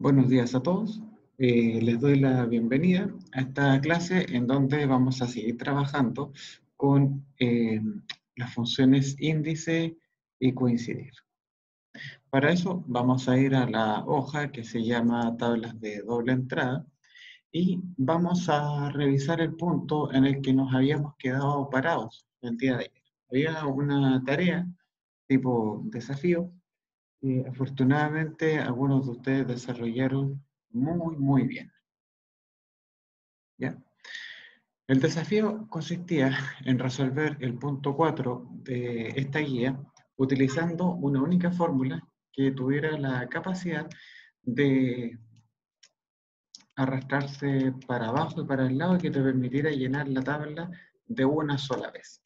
Buenos días a todos. Les doy la bienvenida a esta clase en donde vamos a seguir trabajando con las funciones índice y coincidir. Para eso vamos a ir a la hoja que se llama tablas de doble entrada y vamos a revisar el punto en el que nos habíamos quedado parados el día de ayer. Había una tarea tipo desafío. Afortunadamente, algunos de ustedes desarrollaron muy bien. ¿Ya? El desafío consistía en resolver el punto 4 de esta guía utilizando una única fórmula que tuviera la capacidad de arrastrarse para abajo y para el lado y que te permitiera llenar la tabla de una sola vez.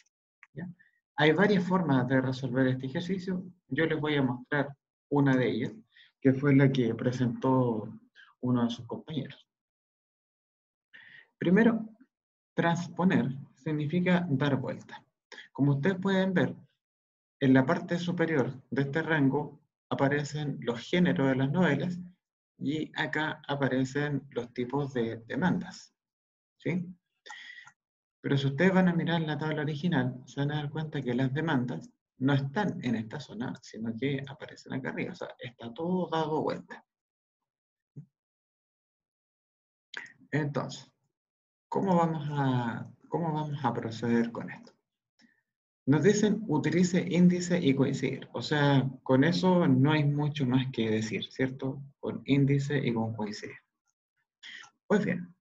¿Ya? Hay varias formas de resolver este ejercicio. Yo les voy a mostrar una de ellas, que fue la que presentó uno de sus compañeros. Primero, transponer significa dar vuelta. Como ustedes pueden ver, en la parte superior de este rango aparecen los géneros de las novelas y acá aparecen los tipos de demandas. ¿Sí? Pero si ustedes van a mirar la tabla original, se van a dar cuenta que las demandas no están en esta zona, sino que aparecen acá arriba. O sea, está todo dado vuelta. Entonces, ¿cómo vamos a proceder con esto? Nos dicen utilice índice y coincidir. O sea, con eso no hay mucho más que decir, ¿cierto? Con índice y con coincidir. Pues bien,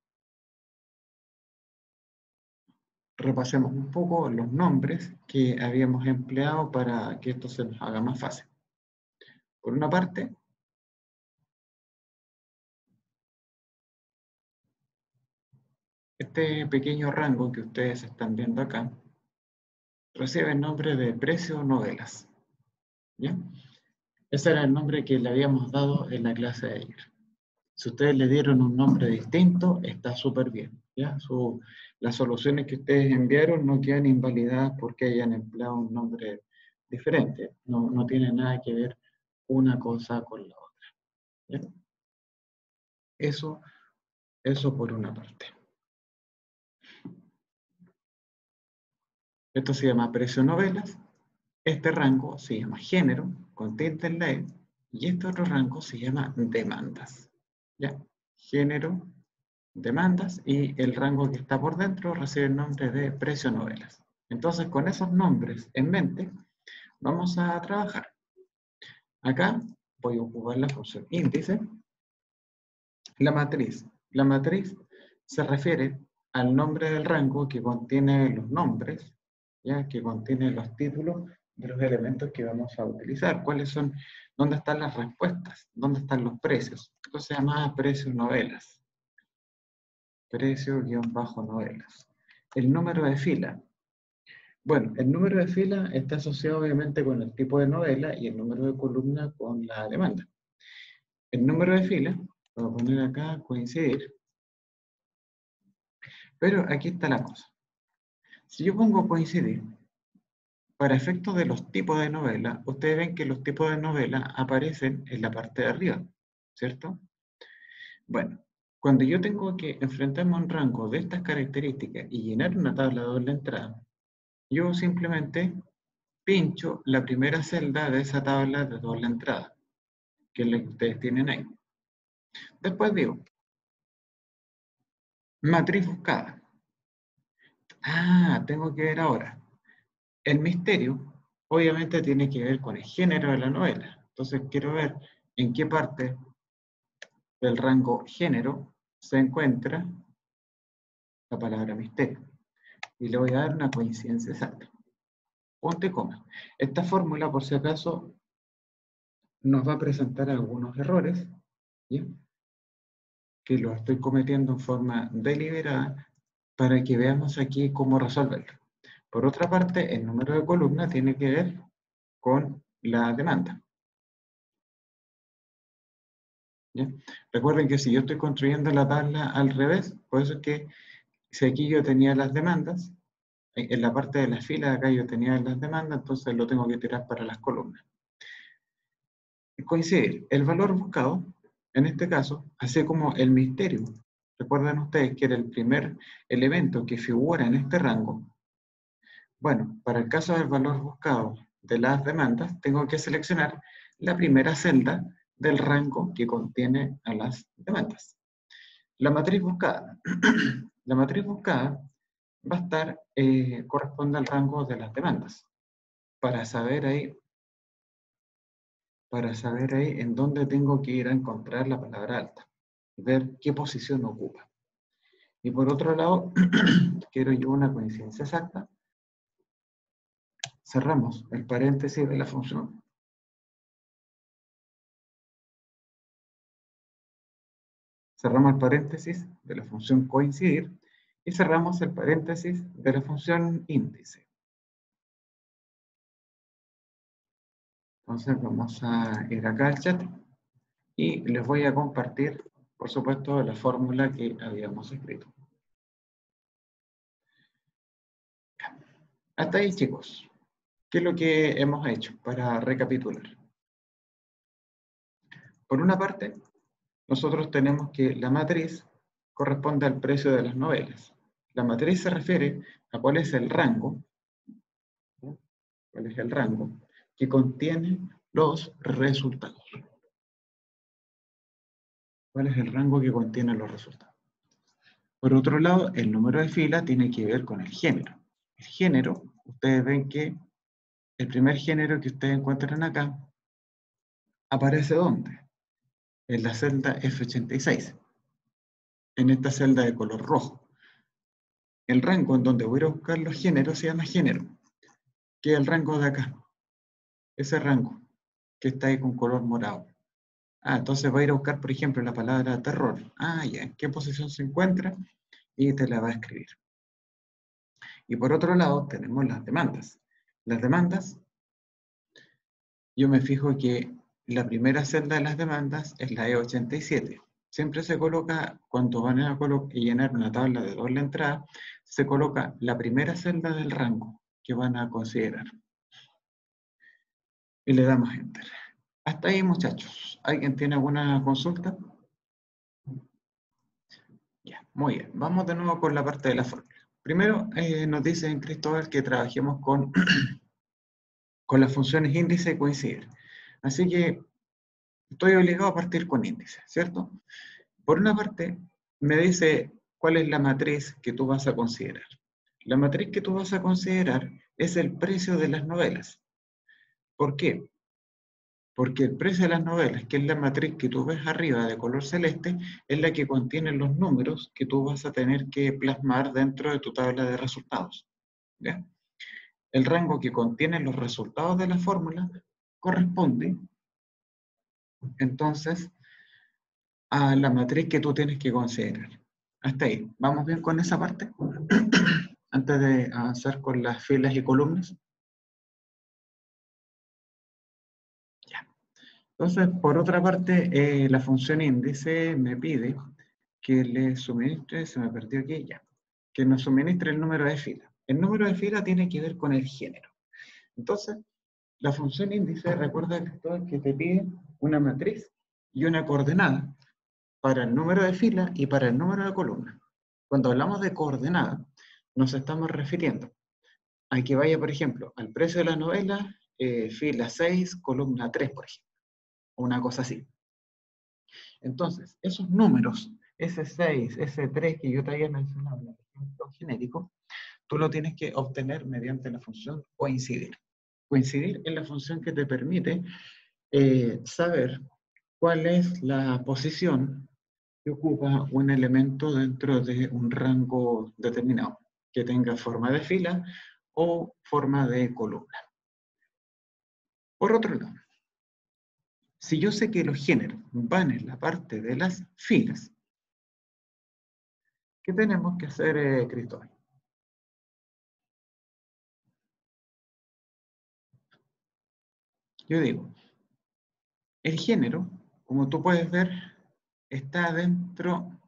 repasemos un poco los nombres que habíamos empleado para que esto se nos haga más fácil. Por una parte, este pequeño rango que ustedes están viendo acá recibe el nombre de precio novelas. ¿Ya? Ese era el nombre que le habíamos dado en la clase de ayer. Si ustedes le dieron un nombre distinto, está súper bien. ¿Ya? Las soluciones que ustedes enviaron no quedan invalidadas porque hayan empleado un nombre diferente. No tiene nada que ver una cosa con la otra. ¿Ya? Eso por una parte. Esto se llama precio novelas. Este rango se llama género, con tilde en la E, y este otro rango se llama demandas. ¿Ya? Género, demandas, y el rango que está por dentro recibe el nombre de precio novelas. Entonces, con esos nombres en mente, vamos a trabajar. Acá voy a ocupar la función índice. La matriz. La matriz se refiere al nombre del rango que contiene los nombres, ¿ya? Que contiene los títulos de los elementos que vamos a utilizar. ¿Cuáles son? ¿Dónde están las respuestas? ¿Dónde están los precios? Esto se llama precios novelas. Precio-novelas. El número de fila. Bueno, el número de fila está asociado obviamente con el tipo de novela y el número de columna con la demanda. El número de fila, lo voy a poner acá, coincidir, pero aquí está la cosa. Si yo pongo coincidir, para efectos de los tipos de novela, ustedes ven que los tipos de novela aparecen en la parte de arriba, ¿cierto? Bueno, cuando yo tengo que enfrentarme a un rango de estas características y llenar una tabla de doble entrada, yo simplemente pincho la primera celda de esa tabla de doble entrada, que es la que ustedes tienen ahí. Después digo, matriz buscada. Ah, tengo que ver ahora. El misterio, obviamente, tiene que ver con el género de la novela. Entonces, quiero ver en qué parte del rango género se encuentra la palabra misterio. Y le voy a dar una coincidencia exacta. Punto y coma. Esta fórmula, por si acaso, nos va a presentar algunos errores, ¿ya? Que lo estoy cometiendo en forma deliberada para que veamos aquí cómo resolverlo. Por otra parte, el número de columna tiene que ver con la demanda. ¿Ya? Recuerden que si yo estoy construyendo la tabla al revés, por eso es que si aquí yo tenía las demandas, en la parte de la fila de acá yo tenía las demandas, entonces lo tengo que tirar para las columnas. Coincidir, el valor buscado En este caso, así como el misterio, recuerdan ustedes que era el primer elemento que figura en este rango. Bueno, para el caso del valor buscado de las demandas, tengo que seleccionar la primera celda del rango que contiene a las demandas. La matriz buscada. La matriz buscada va a estar, corresponde al rango de las demandas. Para saber ahí en dónde tengo que ir a encontrar la palabra alta, ver qué posición ocupa. Y por otro lado, quiero yo una coincidencia exacta. Cerramos el paréntesis de la función. Cerramos el paréntesis de la función coincidir y cerramos el paréntesis de la función índice. Entonces vamos a ir acá al chat y les voy a compartir, por supuesto, la fórmula que habíamos escrito. Hasta ahí, chicos. ¿Qué es lo que hemos hecho para recapitular? Por una parte, nosotros tenemos que la matriz corresponde al precio de las novelas. La matriz se refiere a cuál es el rango, ¿no? Cuál es el rango que contiene los resultados. ¿Cuál es el rango que contiene los resultados? Por otro lado, el número de fila tiene que ver con el género. El género, ustedes ven que el primer género que ustedes encuentran acá aparece ¿dónde? En la celda F86, en esta celda de color rojo. El rango en donde voy a buscar los géneros se llama género, que es el rango de acá, ese rango que está ahí con color morado. Entonces va a ir a buscar, por ejemplo, la palabra terror. Ya, ¿en qué posición se encuentra? Y te la va a escribir. Y por otro lado, tenemos las demandas. Las demandas, yo me fijo que la primera celda de las demandas es la E87. Siempre se coloca, cuando van a llenar una tabla de doble entrada, se coloca la primera celda del rango que van a considerar. Y le damos Enter. Hasta ahí, muchachos. ¿Alguien tiene alguna consulta? Ya, muy bien. Vamos de nuevo con la parte de la fórmula. Primero, nos dice en Cristóbal que trabajemos con, con las funciones índice y coincidir. Así que estoy obligado a partir con índice, ¿cierto? Por una parte, me dice cuál es la matriz que tú vas a considerar. La matriz que tú vas a considerar es el precio de las novelas. ¿Por qué? Porque el precio de las novelas, que es la matriz que tú ves arriba de color celeste, es la que contiene los números que tú vas a tener que plasmar dentro de tu tabla de resultados. ¿Ya? El rango que contiene los resultados de la fórmula corresponde, entonces, a la matriz que tú tienes que considerar. Hasta ahí. ¿Vamos bien con esa parte? Antes de avanzar con las filas y columnas. Ya. Entonces, por otra parte, la función índice me pide que le suministre, se me perdió aquí, ya, que nos suministre el número de fila. El número de fila tiene que ver con el género. Entonces, la función índice, recuerda que te pide una matriz y una coordenada para el número de fila y para el número de columna. Cuando hablamos de coordenada, nos estamos refiriendo a que vaya, por ejemplo, al precio de la novela, fila 6, columna 3, por ejemplo. Una cosa así. Entonces, esos números, ese 6, ese 3 que yo te había mencionado en el ejemplo genérico, tú lo tienes que obtener mediante la función coincidir. Coincidir es la función que te permite saber cuál es la posición que ocupa un elemento dentro de un rango determinado, que tenga forma de fila o forma de columna. Por otro lado, si yo sé que los géneros van en la parte de las filas, ¿qué tenemos que hacer, Cristóbal? Yo digo, el género, como tú puedes ver, está dentro...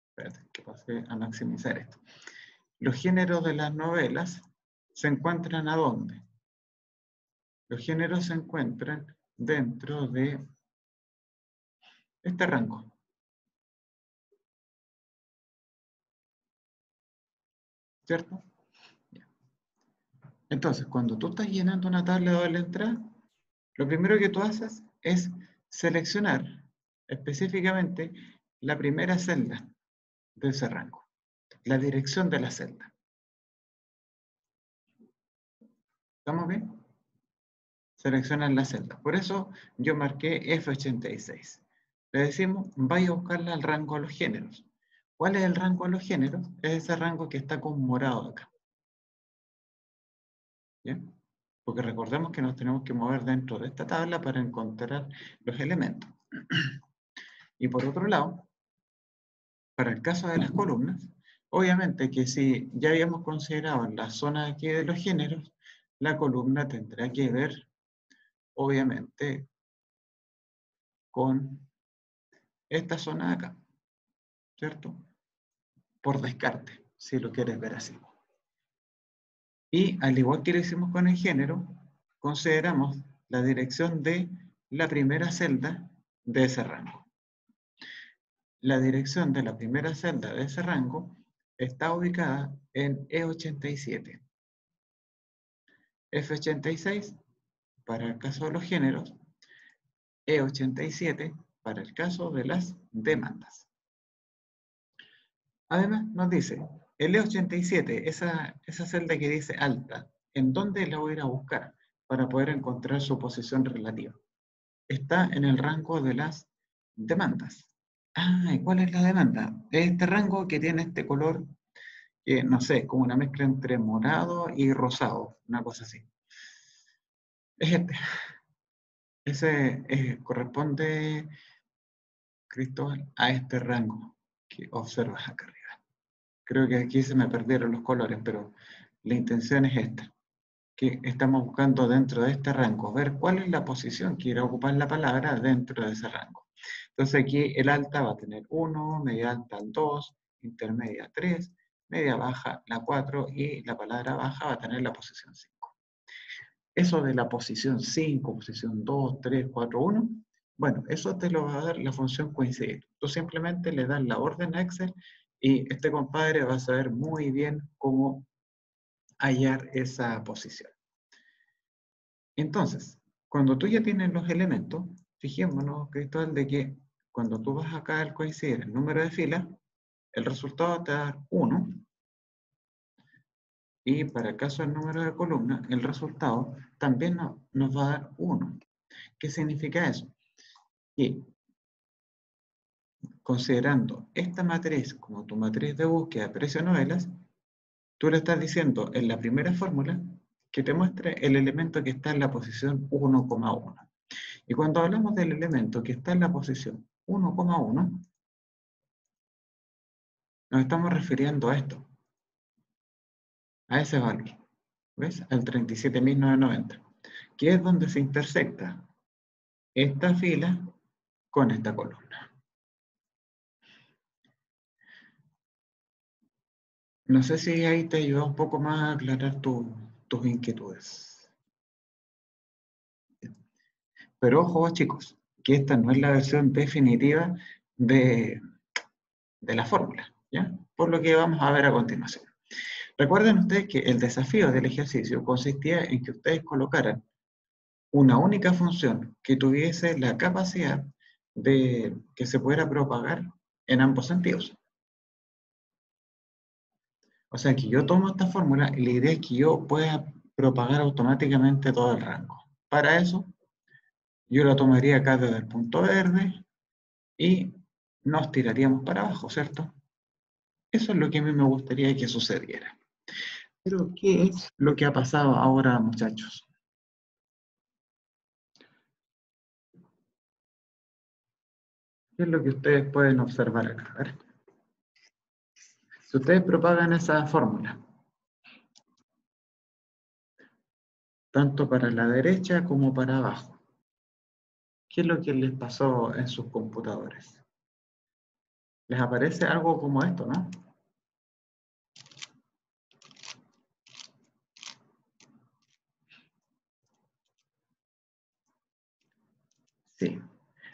Espérate, que pasé a maximizar esto. Los géneros de las novelas se encuentran ¿a dónde? Los géneros se encuentran dentro de este rango. ¿Cierto? Entonces, cuando tú estás llenando una tabla de doble entrada, lo primero que tú haces es seleccionar específicamente la primera celda de ese rango, la dirección de la celda. ¿Estamos bien? Seleccionan la celda. Por eso yo marqué F86. Le decimos, vaya a buscarla al rango de los géneros. ¿Cuál es el rango de los géneros? Es ese rango que está con morado acá. ¿Bien? Porque recordemos que nos tenemos que mover dentro de esta tabla para encontrar los elementos. Y por otro lado, para el caso de las columnas, obviamente que si ya habíamos considerado en la zona aquí de los géneros, la columna tendrá que ver, obviamente, con esta zona de acá, ¿cierto? Por descarte, si lo quieres ver así. Y al igual que lo hicimos con el género, consideramos la dirección de la primera celda de ese rango. La dirección de la primera celda de ese rango está ubicada en E87. F86 para el caso de los géneros, E87 para el caso de las demandas. Además, nos dice, el E87, esa celda que dice alta, ¿en dónde la voy a ir a buscar para poder encontrar su posición relativa? Está en el rango de las demandas. Ah, ¿y cuál es la demanda? Este rango que tiene este color, que no sé, como una mezcla entre morado y rosado, una cosa así. Es este. Ese corresponde, Cristóbal, a este rango que observas acá arriba. Creo que aquí se me perdieron los colores, pero la intención es esta, que estamos buscando dentro de este rango, ver cuál es la posición que irá a ocupar la palabra dentro de ese rango. Entonces aquí el alta va a tener 1, media alta el 2, intermedia 3, media baja la 4 y la palabra baja va a tener la posición 5. Eso de la posición 5, posición 2, 3, 4, 1, bueno, eso te lo va a dar la función coincidir. Tú simplemente le das la orden a Excel y este compadre va a saber muy bien cómo hallar esa posición. Entonces, cuando tú ya tienes los elementos, fijémonos, Cristóbal, de que cuando tú vas acá al coincidir el número de filas, el resultado te va a dar 1, y para el caso del número de columnas, el resultado también nos va a dar 1. ¿Qué significa eso? Que considerando esta matriz como tu matriz de búsqueda de precio novelas, tú le estás diciendo en la primera fórmula que te muestre el elemento que está en la posición 1,1. Y cuando hablamos del elemento que está en la posición 1,1, nos estamos refiriendo a esto, a ese valor, ¿ves? Al 37.990, que es donde se intersecta esta fila con esta columna. No sé si ahí te ayuda un poco más a aclarar tus inquietudes. Pero ojo, chicos, que esta no es la versión definitiva de la fórmula, ¿ya? Por lo que vamos a ver a continuación. Recuerden ustedes que el desafío del ejercicio consistía en que ustedes colocaran una única función que tuviese la capacidad de que se pudiera propagar en ambos sentidos. O sea que yo tomo esta fórmula y la idea es que yo pueda propagar automáticamente todo el rango. Para eso, yo la tomaría acá desde el punto verde y nos tiraríamos para abajo, ¿cierto? Eso es lo que a mí me gustaría que sucediera. Pero, ¿qué es lo que ha pasado ahora, muchachos? ¿Qué es lo que ustedes pueden observar acá? A ver. Si ustedes propagan esa fórmula, tanto para la derecha como para abajo, ¿qué es lo que les pasó en sus computadores? Les aparece algo como esto, ¿no? Sí.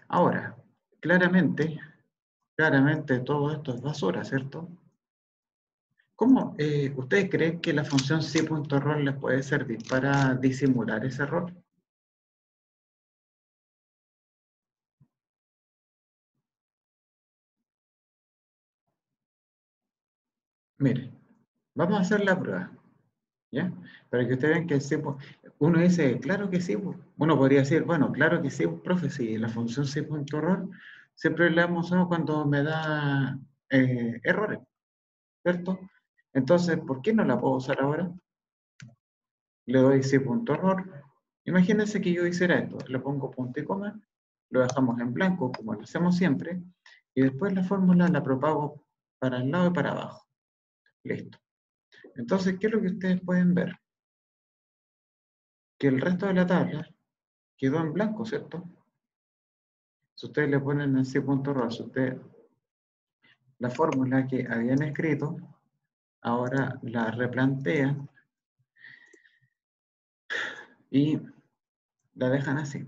Ahora, claramente todo esto es basura, ¿cierto? ¿Cómo ustedes creen que la función si.error les puede servir para disimular ese error? Mire, vamos a hacer la prueba, ¿ya? Para que ustedes vean que sí, uno dice, claro que sí, uno podría decir, bueno, claro que sí, profe, si la función si.error siempre la hemos usado cuando me da errores, ¿cierto? Entonces, ¿por qué no la puedo usar ahora? Le doy si.error. Imagínense que yo hiciera esto, le pongo punto y coma, lo dejamos en blanco como lo hacemos siempre, y después la fórmula la propago para el lado y para abajo. Listo. Entonces, ¿qué es lo que ustedes pueden ver? Que el resto de la tabla quedó en blanco, ¿cierto? Si ustedes le ponen en si.error, si ustedes la fórmula que habían escrito, ahora la replantean y la dejan así.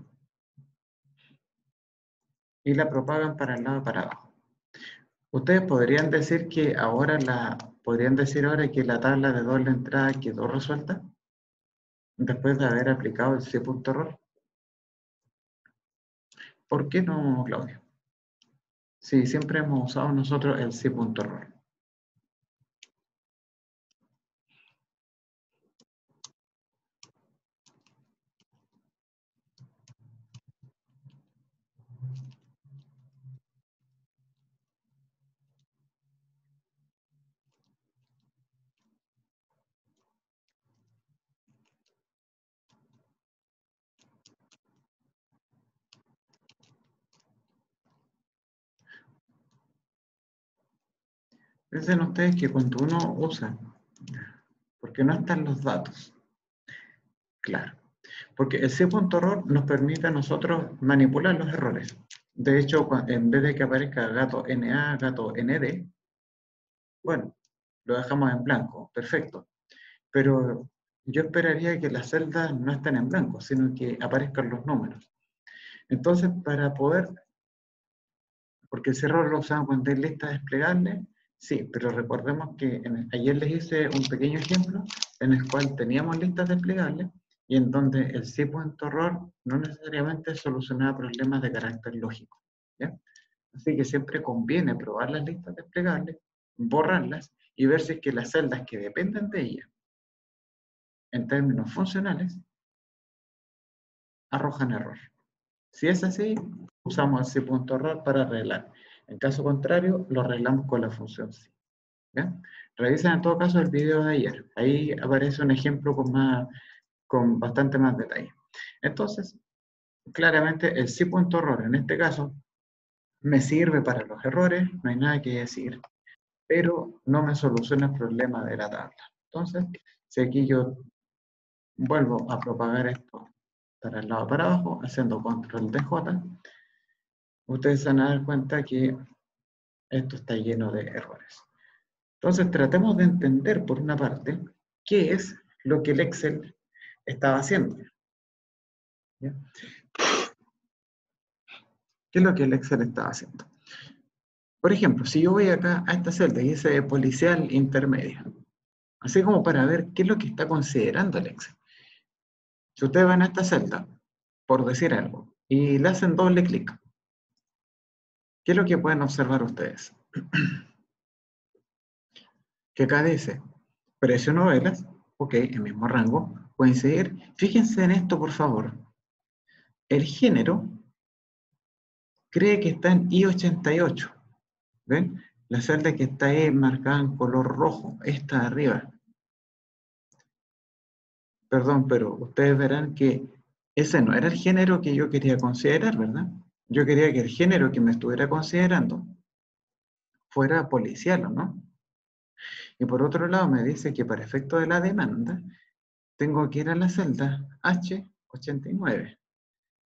Y la propagan para el lado y para abajo. Ustedes podrían decir ahora que la tabla de doble entrada quedó resuelta después de haber aplicado el si.error. ¿Por qué no, Claudia? Sí, siempre hemos usado nosotros el si.error. Dicen ustedes que cuando uno usa, porque no están los datos, claro, porque el si.error nos permite a nosotros manipular los errores. De hecho, en vez de que aparezca gato NA, gato ND, bueno, lo dejamos en blanco, perfecto. Pero yo esperaría que las celdas no estén en blanco, sino que aparezcan los números. Entonces, para poder, porque ese error lo usamos cuando hay lista desplegable, sí, pero recordemos que ayer les hice un pequeño ejemplo en el cual teníamos listas desplegables y en donde el si.error no necesariamente solucionaba problemas de carácter lógico, ¿ya? Así que siempre conviene probar las listas desplegables, borrarlas y ver si es que las celdas que dependen de ellas, en términos funcionales, arrojan error. Si es así, usamos el si.error para arreglar. En caso contrario, lo arreglamos con la función si. ¿Ya? Revisen en todo caso el video de ayer. Ahí aparece un ejemplo con bastante más detalle. Entonces, claramente el si.error en este caso me sirve para los errores, no hay nada que decir, pero no me soluciona el problema de la tabla. Entonces, si aquí yo vuelvo a propagar esto para el lado para abajo, haciendo control DJ, ustedes se van a dar cuenta que esto está lleno de errores. Entonces, tratemos de entender, por una parte, qué es lo que el Excel estaba haciendo. ¿Ya? ¿Qué es lo que el Excel estaba haciendo? Por ejemplo, si yo voy acá a esta celda y dice policial intermedia, así como para ver qué es lo que está considerando el Excel. Si ustedes van a esta celda, por decir algo, y le hacen doble clic, ¿qué es lo que pueden observar ustedes? Que acá dice precio novelas, ok, el mismo rango, pueden seguir. Fíjense en esto, por favor. El género cree que está en I88. ¿Ven? La celda que está ahí marcada en color rojo, esta de arriba. Perdón, pero ustedes verán que ese no era el género que yo quería considerar, ¿verdad? Yo quería que el género que me estuviera considerando fuera policial, ¿o no? Y por otro lado me dice que para efecto de la demanda tengo que ir a la celda H89.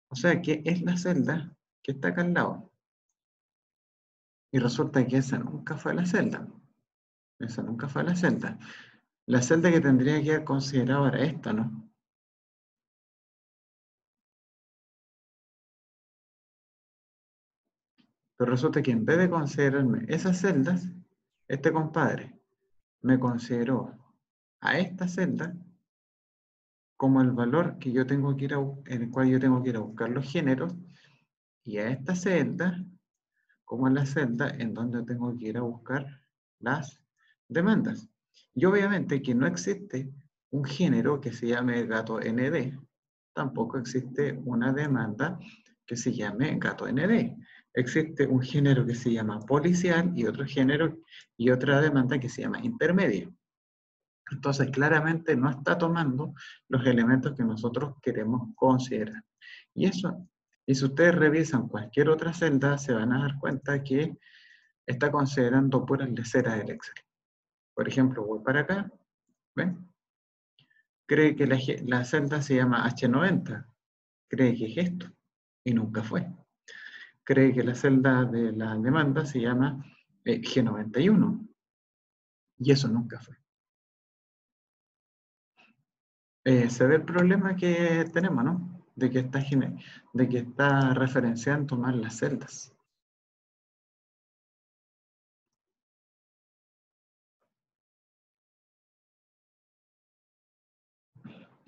O sea que es la celda que está acá al lado. Y resulta que esa nunca fue la celda. Esa nunca fue la celda. La celda que tendría que haber considerado era esta, ¿no? Pero resulta que en vez de considerarme esas celdas, este compadre me consideró a esta celda como el valor que yo tengo que ir en el cual yo tengo que ir a buscar los géneros, y a esta celda como la celda en donde tengo que ir a buscar las demandas. Y obviamente que no existe un género que se llame gato ND, tampoco existe una demanda que se llame gato ND. Existe un género que se llama policial y otro género y otra demanda que se llama intermedio. Entonces, claramente no está tomando los elementos que nosotros queremos considerar. Y eso, y si ustedes revisan cualquier otra celda, se van a dar cuenta que está considerando puras leceras del Excel. Por ejemplo, voy para acá, ¿ven? Cree que la celda se llama H90, cree que es esto, y nunca fue. Cree que la celda de la demanda se llama G91, y eso nunca fue. Se ve el problema que tenemos, ¿no? De que está referenciando mal las celdas.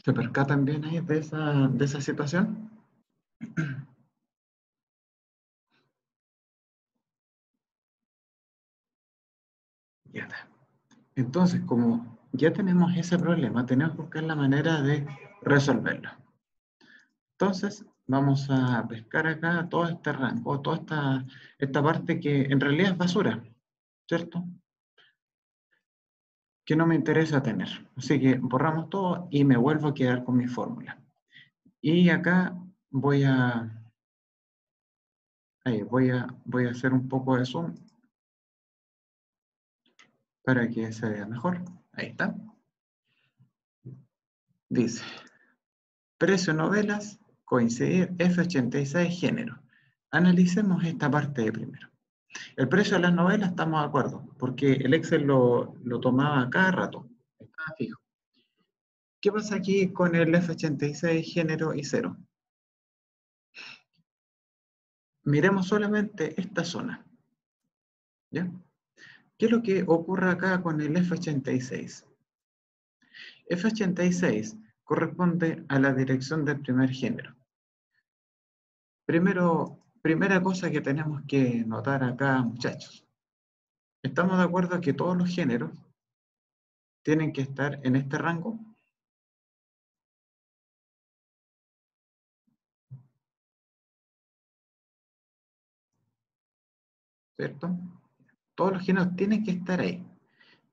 ¿Se percatan bien ahí de esa situación? Ya está. Entonces, como ya tenemos ese problema, tenemos que buscar la manera de resolverlo. Entonces, vamos a pescar acá todo este rango, toda esta parte que en realidad es basura, ¿cierto? Que no me interesa tener. Así que borramos todo y me vuelvo a quedar con mi fórmula. Y acá voy a hacer un poco de zoom para que se vea mejor. Ahí está. Dice, precio novelas, coincidir, F86 género. Analicemos esta parte de primero. El precio de las novelas estamos de acuerdo, porque el Excel lo tomaba cada rato, estaba fijo. ¿Qué pasa aquí con el F86 género y cero? Miremos solamente esta zona, ¿ya? ¿Qué es lo que ocurre acá con el F86? F86 corresponde a la dirección del primer género. Primera cosa que tenemos que notar acá, muchachos. ¿Estamos de acuerdo que todos los géneros tienen que estar en este rango? ¿Cierto? Todos los géneros tienen que estar ahí.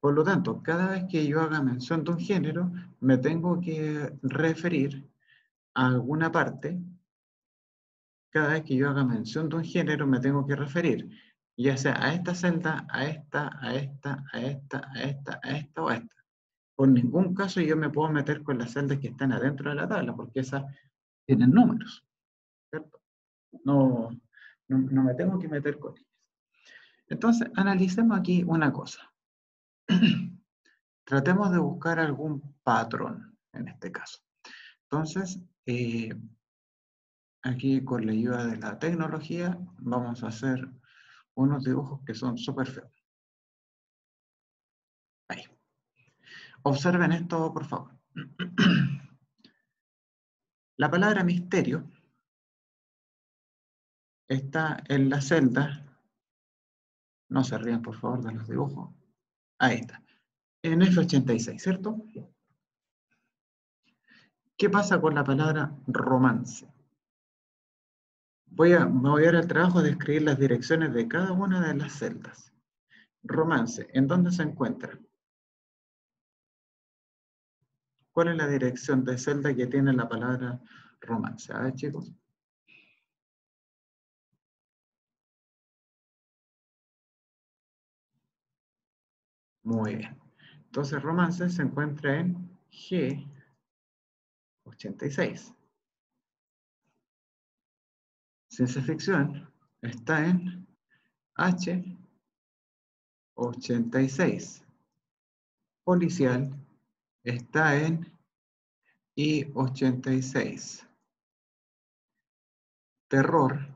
Por lo tanto, cada vez que yo haga mención de un género, me tengo que referir a alguna parte. Cada vez que yo haga mención de un género, me tengo que referir, ya sea a esta celda, a esta, a esta, a esta, a esta, a esta o a esta. Por ningún caso yo me puedo meter con las celdas que están adentro de la tabla, porque esas tienen números, ¿cierto? No me tengo que meter con ellas. Entonces, analicemos aquí una cosa. Tratemos de buscar algún patrón en este caso. Entonces, aquí con la ayuda de la tecnología vamos a hacer unos dibujos que son súper feos. Ahí. Observen esto, por favor. La palabra misterio está en la celda. No se rían, por favor, de los dibujos. Ahí está. En F86, ¿cierto? ¿Qué pasa con la palabra romance? Me voy a dar el trabajo de escribir las direcciones de cada una de las celdas. Romance, ¿en dónde se encuentra? ¿Cuál es la dirección de celda que tiene la palabra romance? A ver, chicos. Muy bien. Entonces, romance se encuentra en G86. Ciencia ficción está en H86. Policial está en I86. Terror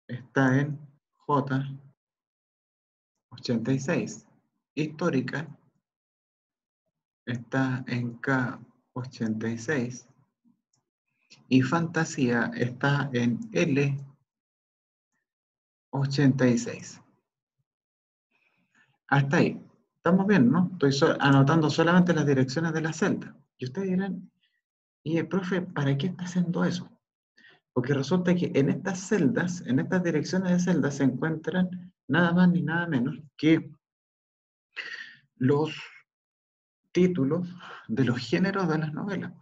está en J86. Histórica está en K86. Y fantasía está en L86. Hasta ahí. Estamos bien, ¿no? Estoy anotando solamente las direcciones de la celda. Y ustedes dirán, y el profe, ¿para qué está haciendo eso? Porque resulta que en estas celdas, en estas direcciones de celdas, se encuentran nada más ni nada menos que los títulos de los géneros de las novelas.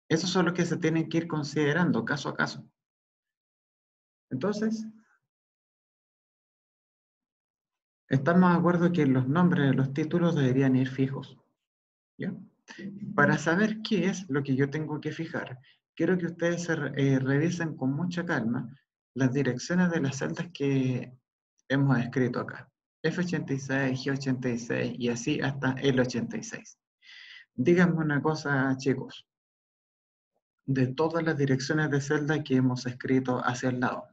Esos son los que se tienen que ir considerando caso a caso. Entonces, estamos de acuerdo que los nombres de los títulos deberían ir fijos. ¿Ya? Para saber qué es lo que yo tengo que fijar, quiero que ustedes revisen con mucha calma las direcciones de las celdas que hemos escrito acá. F86, G86 y así hasta L86. Díganme una cosa, chicos. De todas las direcciones de celda que hemos escrito hacia el lado,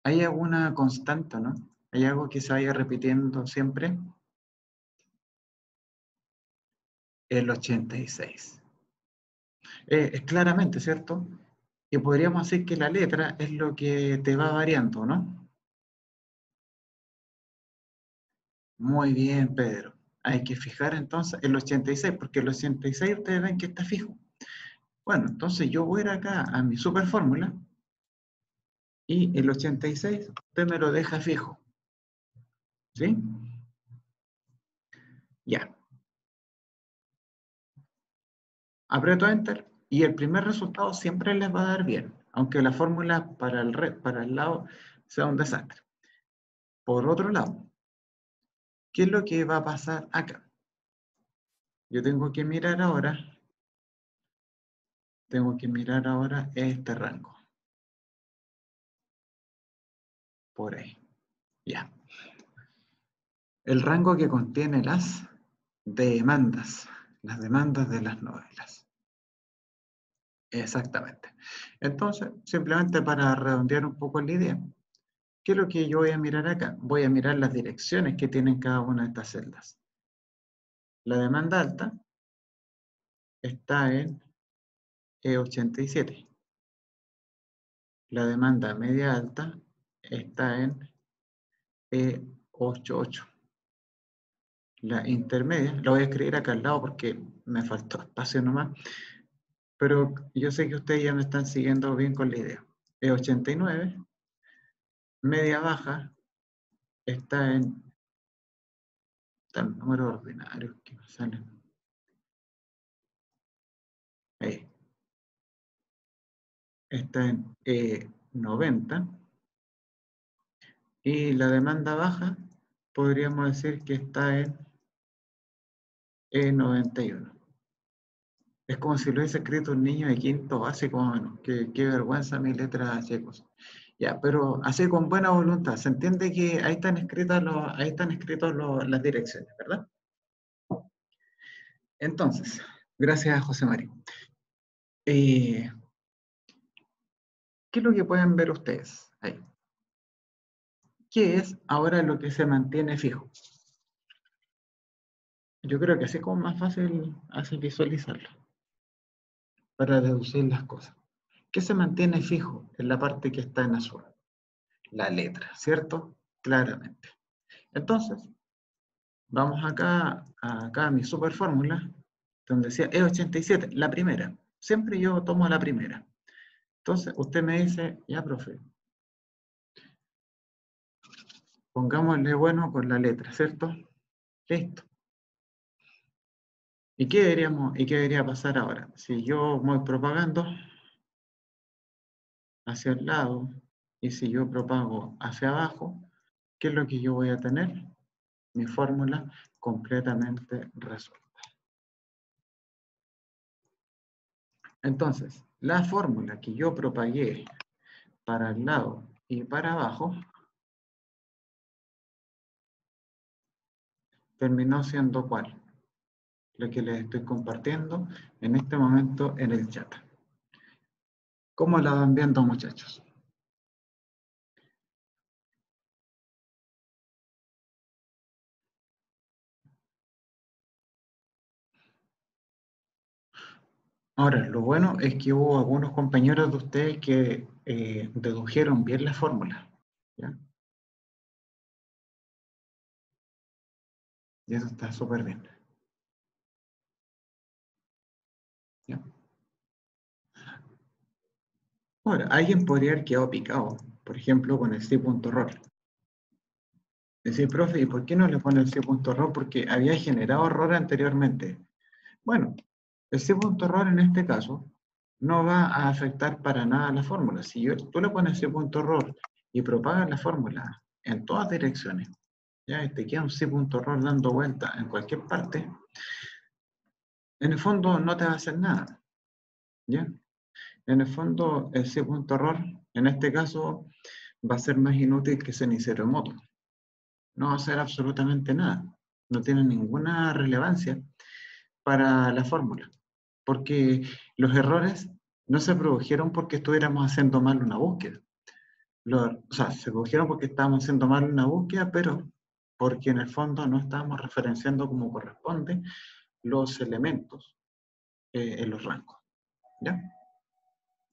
¿hay alguna constante, no? ¿Hay algo que se vaya repitiendo siempre? El 86. Es claramente, ¿cierto? Y podríamos decir que la letra es lo que te va variando, ¿no? Muy bien, Pedro. Hay que fijar entonces el 86, porque el 86 ustedes ven que está fijo. Bueno, entonces yo voy a ir acá a mi super fórmula y el 86 usted me lo deja fijo. ¿Sí? Ya. Aprieto Enter y el primer resultado siempre les va a dar bien, aunque la fórmula para el lado sea un desastre. Por otro lado, ¿qué es lo que va a pasar acá? Yo tengo que mirar ahora este rango. Por ahí. Ya. El rango que contiene las demandas de las novelas. Exactamente. Entonces, simplemente para redondear un poco la idea, ¿qué es lo que yo voy a mirar acá? Voy a mirar las direcciones que tienen cada una de estas celdas. La demanda alta está en E87. La demanda media alta está en E88. La intermedia, la voy a escribir acá al lado porque me faltó espacio nomás, pero yo sé que ustedes ya me están siguiendo bien con la idea. E89, media baja, está en tal número ordinario que me sale. Ahí. Está en E90. Y la demanda baja, podríamos decir que está en E91. Es como si lo hubiese escrito un niño de quinto básico, bueno, qué vergüenza mi letra, chicos. Ya, pero así con buena voluntad, se entiende que ahí están escritas las direcciones, ¿verdad? Entonces, gracias a José María. ¿Qué es lo que pueden ver ustedes ahí? ¿Qué es ahora lo que se mantiene fijo? Yo creo que así es como más fácil hace visualizarlo para deducir las cosas. ¿Qué se mantiene fijo en la parte que está en azul? La letra, ¿cierto? Claramente. Entonces, vamos acá a mi super fórmula, donde decía E87, la primera. Siempre yo tomo la primera. Entonces, usted me dice, ya, profe, pongámosle bueno con la letra, ¿cierto? Listo. ¿Y qué debería pasar ahora? Si yo voy propagando hacia el lado y si yo propago hacia abajo, ¿qué es lo que yo voy a tener? Mi fórmula completamente resuelta. Entonces, la fórmula que yo propagué para el lado y para abajo terminó siendo ¿cuál? La que les estoy compartiendo en este momento en el chat. ¿Cómo la van viendo, muchachos? Ahora, lo bueno es que hubo algunos compañeros de ustedes que dedujeron bien la fórmula, ¿ya? Y eso está súper bien, ¿ya? Ahora, alguien podría haber quedado picado, por ejemplo, con el C.ROR. Decir, profe, ¿y por qué no le pone el C.ROR? Porque había generado error anteriormente. Bueno, el C.ROR en este caso no va a afectar para nada la fórmula. Si tú le pones C.ROR y propagas la fórmula en todas direcciones, ya te queda un C.ROR dando vuelta en cualquier parte, en el fondo no te va a hacer nada, ¿ya? En el fondo el C.ROR en este caso va a ser más inútil que cenicero remoto. No va a hacer absolutamente nada. No tiene ninguna relevancia para la fórmula. Porque los errores no se produjeron porque estuviéramos haciendo mal una búsqueda. O sea, se produjeron porque estábamos haciendo mal una búsqueda, pero porque en el fondo no estábamos referenciando como corresponde los elementos en los rangos. ¿Ya?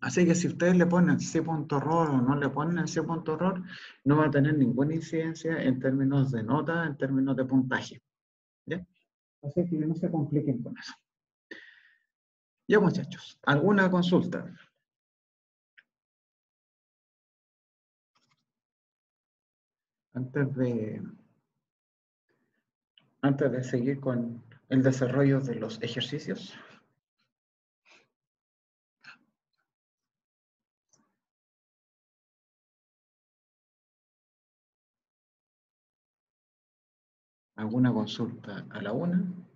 Así que si ustedes le ponen C.ROR o no le ponen C.ROR, no va a tener ninguna incidencia en términos de nota, en términos de puntaje. ¿Ya? Así que no se compliquen con eso. Ya, muchachos, ¿alguna consulta? Antes de, antes de seguir con el desarrollo de los ejercicios. ¿Alguna consulta a la 1?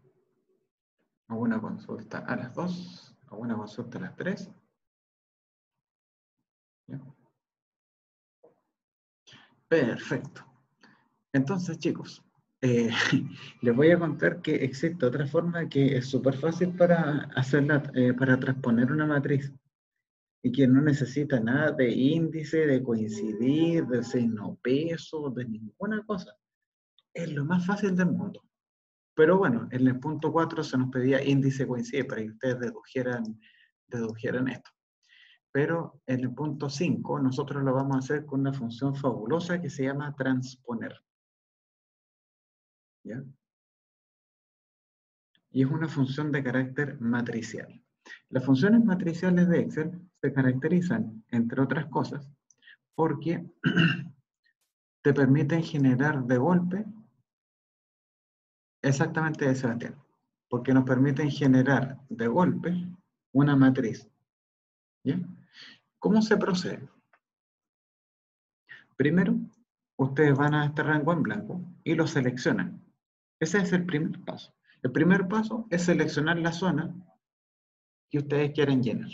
¿Alguna consulta a las 2? ¿Alguna consulta a las 3? ¿Ya? Perfecto. Entonces, chicos, eh, les voy a contar que existe otra forma que es súper fácil para hacerla, para transponer una matriz y que no necesita nada de índice, de coincidir, de signo peso, de ninguna cosa. Es lo más fácil del mundo. Pero bueno, en el punto 4 se nos pedía índice coincide para que ustedes dedujeran esto. Pero en el punto 5 nosotros lo vamos a hacer con una función fabulosa que se llama transponer. ¿Ya? Y es una función de carácter matricial. Las funciones matriciales de Excel se caracterizan, entre otras cosas, porque te permiten generar de golpe, exactamente, Sebastián, porque nos permiten generar de golpe una matriz. ¿Ya? ¿Cómo se procede? Primero, ustedes van a este rango en blanco y lo seleccionan. Ese es el primer paso. El primer paso es seleccionar la zona que ustedes quieren llenar.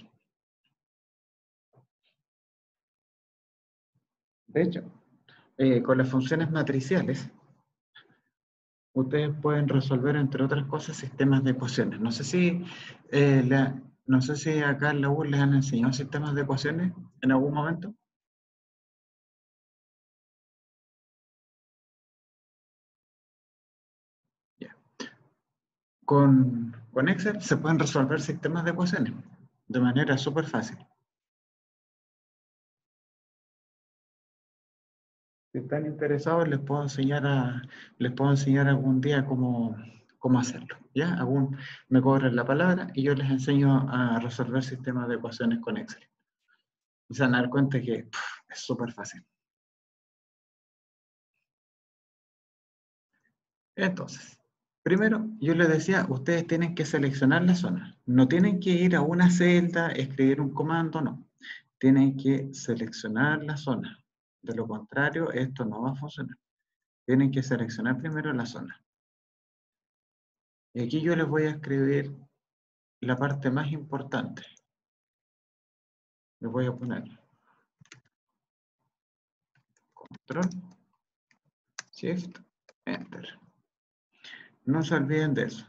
De hecho, con las funciones matriciales, ustedes pueden resolver, entre otras cosas, sistemas de ecuaciones. No sé si acá en la U les han enseñado sistemas de ecuaciones en algún momento. Yeah. Con Excel se pueden resolver sistemas de ecuaciones de manera súper fácil. Si están interesados, les puedo enseñar algún día cómo hacerlo. ¿Ya? Me cobran la palabra y yo les enseño a resolver sistemas de ecuaciones con Excel. Y se van a dar cuenta que es súper fácil. Entonces, primero, yo les decía, ustedes tienen que seleccionar la zona. No tienen que ir a una celda, escribir un comando, no. Tienen que seleccionar la zona. De lo contrario, esto no va a funcionar. Tienen que seleccionar primero la zona. Y aquí yo les voy a escribir la parte más importante. Les voy a poner Control, Shift, Enter. No se olviden de eso.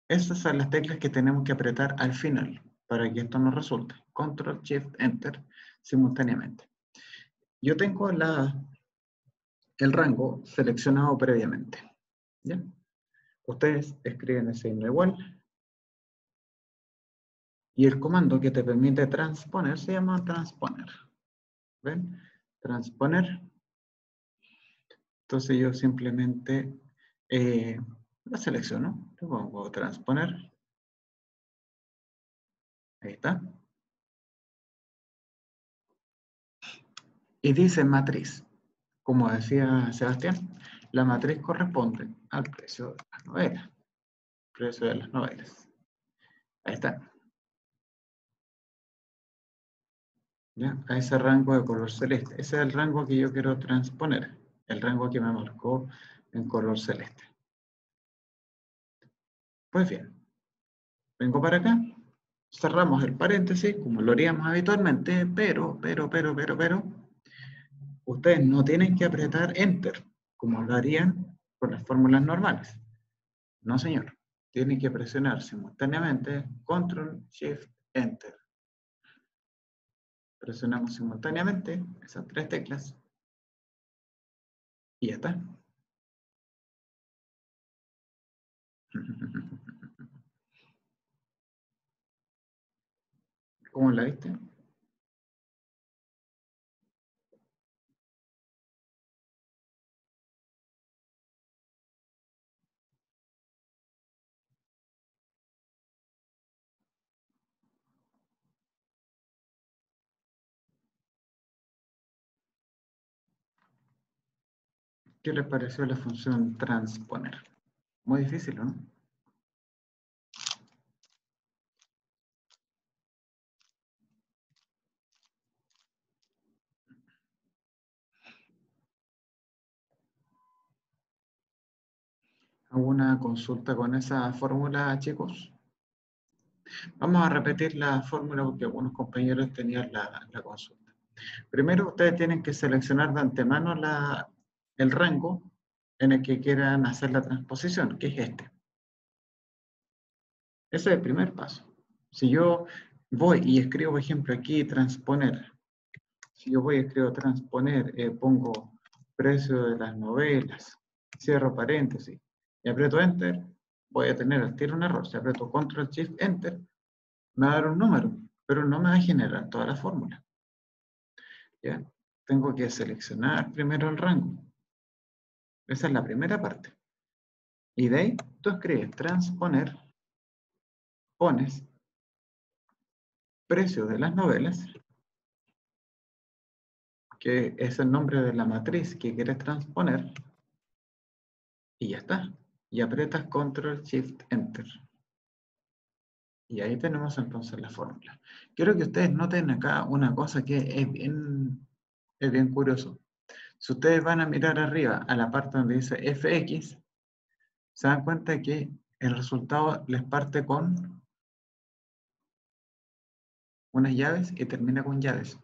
Estas son las teclas que tenemos que apretar al final para que esto nos resulte. Control, Shift, Enter simultáneamente. Yo tengo el rango seleccionado previamente. ¿Ya? Ustedes escriben el signo igual Y el comando que te permite transponer se llama transponer. ¿Ven? Transponer. Entonces yo simplemente la selecciono, le pongo transponer. Ahí está. Y dice matriz. Como decía Sebastián, la matriz corresponde al precio de las novelas. Precio de las novelas. Ahí está. ¿Ya? A ese rango de color celeste. Ese es el rango que yo quiero transponer. El rango que me marcó en color celeste. Pues bien, vengo para acá. Cerramos el paréntesis, como lo haríamos habitualmente, pero, ustedes no tienen que apretar Enter, como lo harían con las fórmulas normales. No, señor. Tienen que presionar simultáneamente Control, Shift, Enter. Presionamos simultáneamente esas tres teclas y ya está. ¿Cómo la viste? ¿Qué les pareció la función transponer? Muy difícil, ¿no? ¿Alguna consulta con esa fórmula, chicos? Vamos a repetir la fórmula porque algunos compañeros tenían la consulta. Primero, ustedes tienen que seleccionar de antemano el rango en el que quieran hacer la transposición, que es este. Ese es el primer paso. Si yo voy y escribo, por ejemplo, aquí transponer, si yo voy y escribo transponer, pongo precio de las novelas, cierro paréntesis y aprieto Enter, voy a tener al tiro un error. Si aprieto Control Shift Enter, me va a dar un número, pero no me va a generar toda la fórmula. ¿Ya? Tengo que seleccionar primero el rango. Esa es la primera parte. Y de ahí tú escribes transponer, pones precio de las novelas, que es el nombre de la matriz que quieres transponer, y ya está. Y aprietas Control Shift Enter. Y ahí tenemos entonces la fórmula. Quiero que ustedes noten acá una cosa que es bien curioso. Si ustedes van a mirar arriba a la parte donde dice fx, se dan cuenta que el resultado les parte con unas llaves y termina con llaves.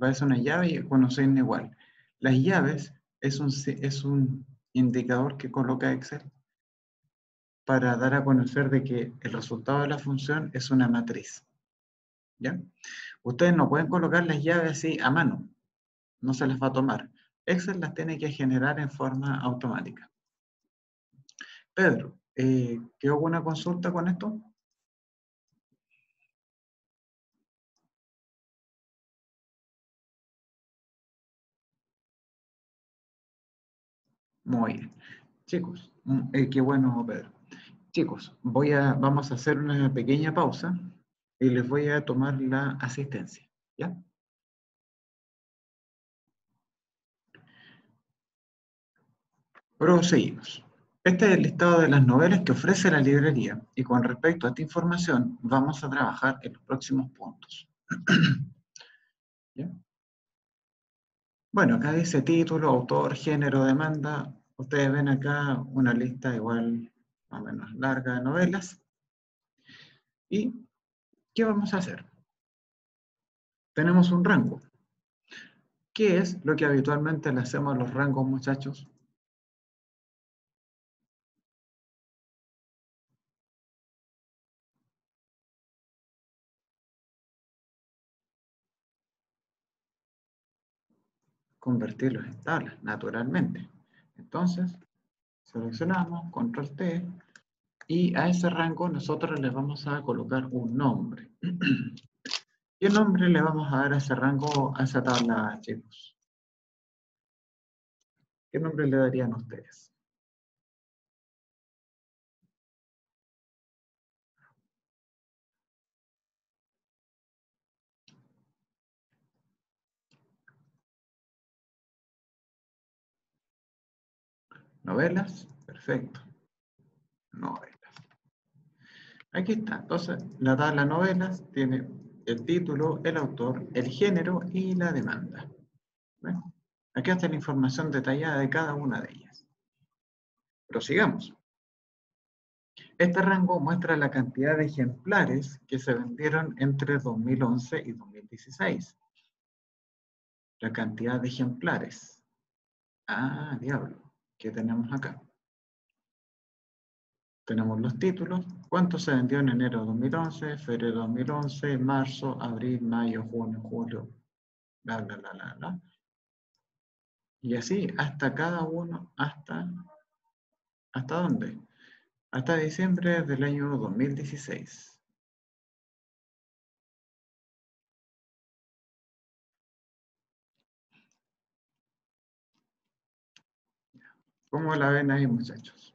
Va a ser una llave y con un signo igual. Las llaves es un indicador que coloca Excel para dar a conocer de que el resultado de la función es una matriz. ¿Ya? Ustedes no pueden colocar las llaves así a mano, no se las va a tomar. Excel las tiene que generar en forma automática. Pedro, ¿quedó alguna consulta con esto? Muy bien. Chicos, qué bueno, Pedro. Chicos, vamos a hacer una pequeña pausa y les voy a tomar la asistencia. ¿Ya? Proseguimos. Este es el listado de las novelas que ofrece la librería y con respecto a esta información vamos a trabajar en los próximos puntos. ¿Ya? Bueno, acá dice título, autor, género, demanda. Ustedes ven acá una lista igual más o menos larga de novelas. ¿Y qué vamos a hacer? Tenemos un rango. ¿Qué es lo que habitualmente le hacemos a los rangos, muchachos? Convertirlos en tablas, naturalmente. Entonces, seleccionamos, control T, Y a ese rango nosotros le vamos a colocar un nombre. ¿Qué nombre le vamos a dar a ese rango, a esa tabla, chicos? ¿Qué nombre le darían ustedes? ¿Novelas? Perfecto. Novelas. Aquí está. Entonces, la tabla novelas tiene el título, el autor, el género y la demanda. ¿Ven? Aquí está la información detallada de cada una de ellas. Prosigamos. Este rango muestra la cantidad de ejemplares que se vendieron entre 2011 y 2016. La cantidad de ejemplares. Ah, diablo. ¿Qué tenemos acá? Tenemos los títulos. ¿Cuánto se vendió en enero de 2011, febrero de 2011, marzo, abril, mayo, junio, julio, bla, bla, bla, bla, bla? Y así hasta cada uno, ¿hasta dónde? Hasta diciembre del año 2016. ¿Cómo la ven ahí, muchachos?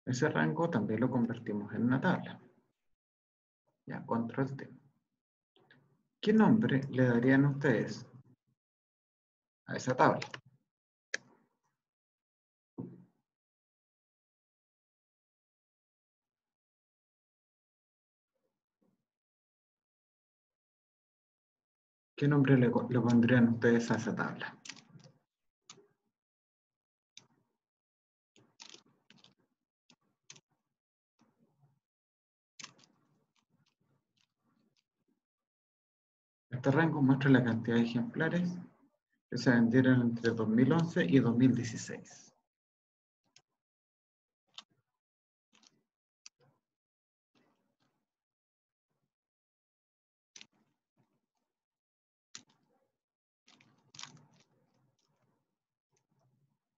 Ese rango también lo convertimos en una tabla. Ya, control T. ¿Qué nombre le darían ustedes a esa tabla? ¿Qué nombre le pondrían ustedes a esa tabla? Este rango muestra la cantidad de ejemplares que se vendieron entre 2011 y 2016.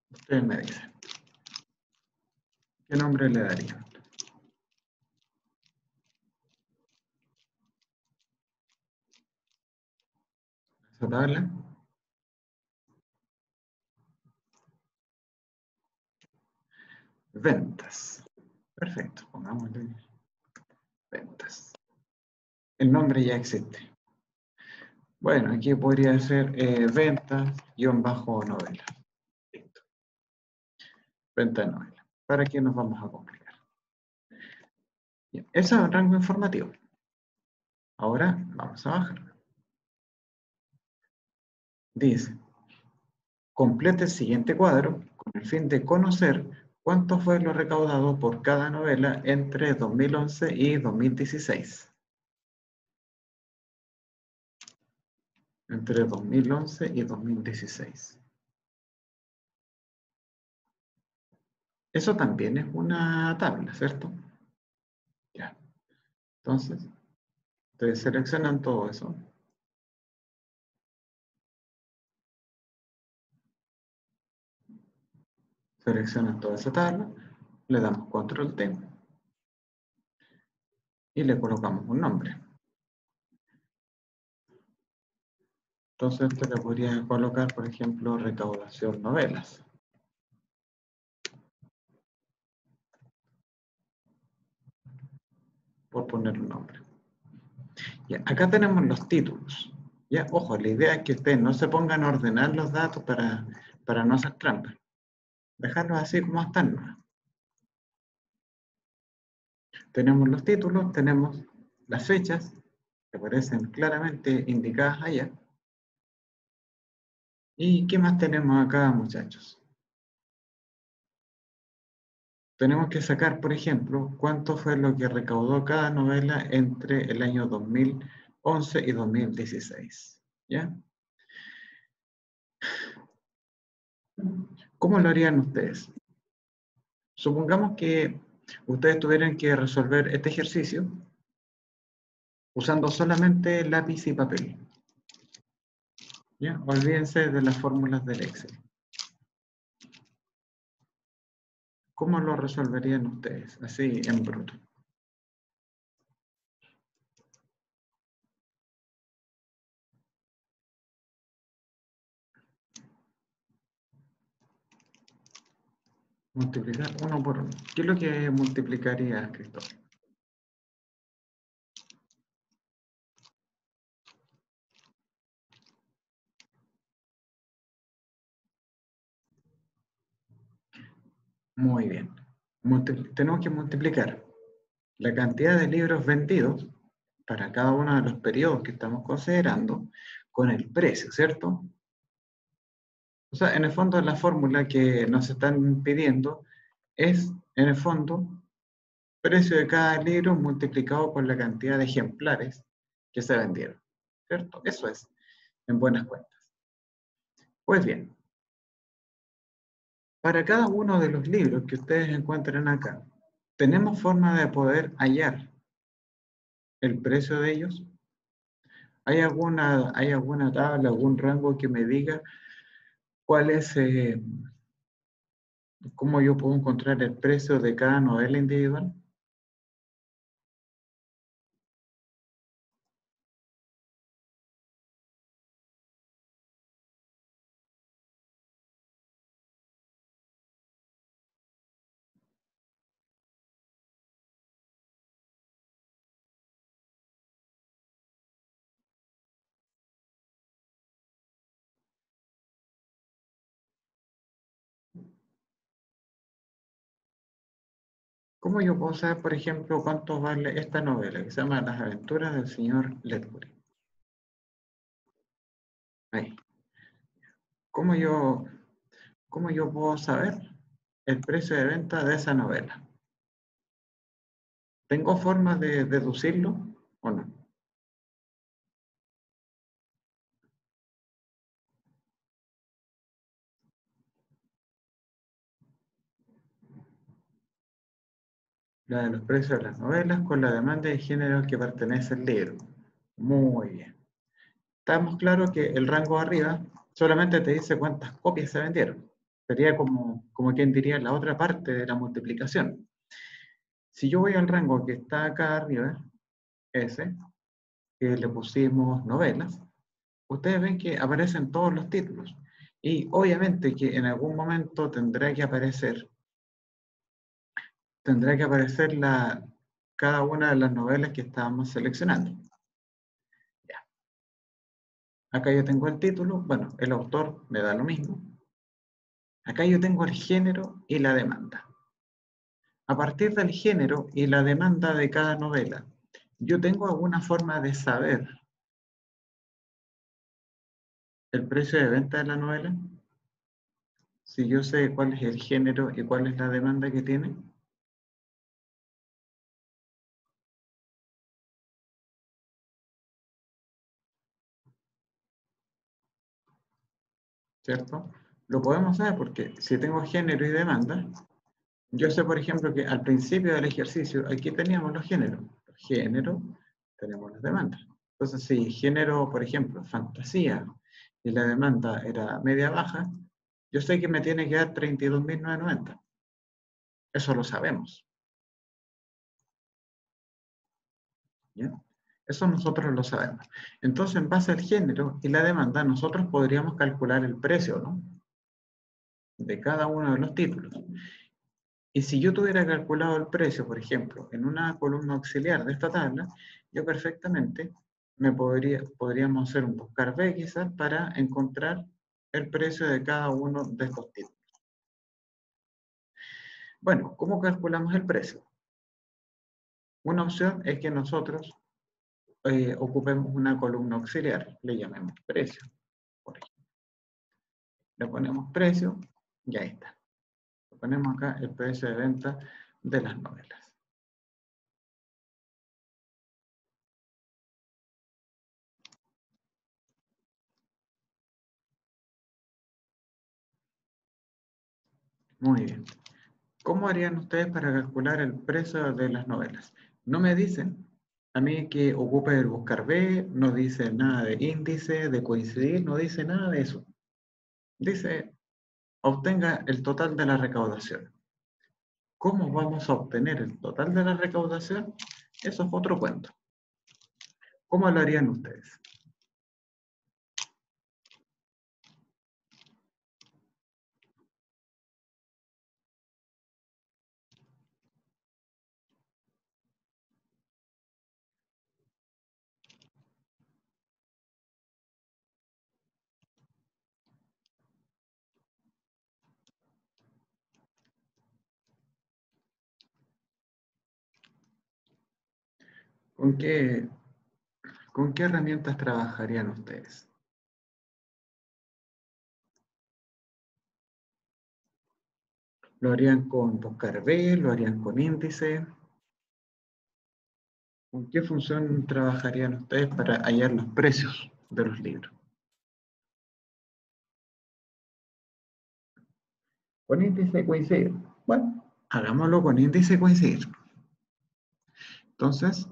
Ustedes me dicen, ¿qué nombre le darían a esa tabla? Ventas. Perfecto, pongámosle ventas. El nombre ya existe. Bueno, aquí podría ser ventas-novela. Listo. Venta de novela. ¿Para qué nos vamos a complicar? Bien, ese es el rango informativo. Ahora vamos a bajar. Dice, complete el siguiente cuadro con el fin de conocer cuánto fue lo recaudado por cada novela entre 2011 y 2016. Entre 2011 y 2016. Eso también es una tabla, ¿cierto? Ya. Entonces, ustedes seleccionan todo eso. Seleccionan toda esa tabla, le damos control T y le colocamos un nombre. Entonces, usted le podría colocar, por ejemplo, recaudación novelas. Por poner un nombre. Ya, acá tenemos los títulos. Ya, ojo, la idea es que ustedes no se pongan a ordenar los datos para no hacer trampa. Dejarlos así como están, ¿no? Tenemos los títulos, tenemos las fechas, que aparecen claramente indicadas allá. ¿Y qué más tenemos acá, muchachos? Tenemos que sacar, por ejemplo, cuánto fue lo que recaudó cada novela entre el año 2011 y 2016. ¿Ya? ¿Cómo lo harían ustedes? Supongamos que ustedes tuvieran que resolver este ejercicio usando solamente lápiz y papel. ¿Ya? Olvídense de las fórmulas del Excel. ¿Cómo lo resolverían ustedes? Así en bruto. Multiplicar uno por uno. ¿Qué es lo que multiplicaría, Cristóbal? Muy bien. Tenemos que multiplicar la cantidad de libros vendidos para cada uno de los periodos que estamos considerando con el precio, ¿cierto? O sea, en el fondo la fórmula que nos están pidiendo es, en el fondo, precio de cada libro multiplicado por la cantidad de ejemplares que se vendieron, ¿cierto? Eso es, en buenas cuentas. Pues bien, para cada uno de los libros que ustedes encuentran acá, ¿tenemos forma de poder hallar el precio de ellos? ¿Hay alguna tabla, algún rango que me diga cuál es, cómo yo puedo encontrar el precio de cada novela individual? ¿Cómo yo puedo saber, por ejemplo, cuánto vale esta novela que se llama Las aventuras del señor Ledbury? Ahí. ¿Cómo yo, cómo yo puedo saber el precio de venta de esa novela? ¿Tengo forma de deducirlo o no? La de los precios de las novelas con la demanda de género al que pertenece el libro. Muy bien. Estamos claros que el rango arriba solamente te dice cuántas copias se vendieron. Sería como quien diría la otra parte de la multiplicación. Si yo voy al rango que está acá arriba, ese, que le pusimos novelas, ustedes ven que aparecen todos los títulos. Y obviamente que en algún momento tendrá que aparecer cada una de las novelas que estábamos seleccionando. Ya. Acá yo tengo el título, bueno, el autor me da lo mismo. Acá yo tengo el género y la demanda. A partir del género y la demanda de cada novela, yo tengo alguna forma de saber el precio de venta de la novela. Si yo sé cuál es el género y cuál es la demanda que tiene, ¿cierto? Lo podemos saber porque si tengo género y demanda, yo sé, por ejemplo, que al principio del ejercicio aquí teníamos los géneros. Género, tenemos las demandas. Entonces, si género, por ejemplo, fantasía, y la demanda era media baja, yo sé que me tiene que dar 32.990. Eso lo sabemos. ¿Ya? Eso nosotros lo sabemos. Entonces, en base al género y la demanda, nosotros podríamos calcular el precio, ¿no? De cada uno de los títulos. Y si yo tuviera calculado el precio, por ejemplo, en una columna auxiliar de esta tabla, yo perfectamente podríamos hacer un buscar B quizás para encontrar el precio de cada uno de estos títulos. Bueno, ¿cómo calculamos el precio? Una opción es que nosotros ocupemos una columna auxiliar, le llamemos precio, por ejemplo. Le ponemos precio y ahí está. Le ponemos acá el precio de venta de las novelas. Muy bien. ¿Cómo harían ustedes para calcular el precio de las novelas? No me dicen a mí que ocupe el buscar B, no dice nada de índice, de coincidir, no dice nada de eso. Dice, obtenga el total de la recaudación. ¿Cómo vamos a obtener el total de la recaudación? Eso es otro cuento. ¿Cómo lo harían ustedes? ¿Con qué, con qué herramientas trabajarían ustedes? ¿Lo harían con buscar B? ¿Lo harían con índice? ¿Con qué función trabajarían ustedes para hallar los precios de los libros? Con índice coincidir. Bueno, hagámoslo con índice coincidir. Entonces,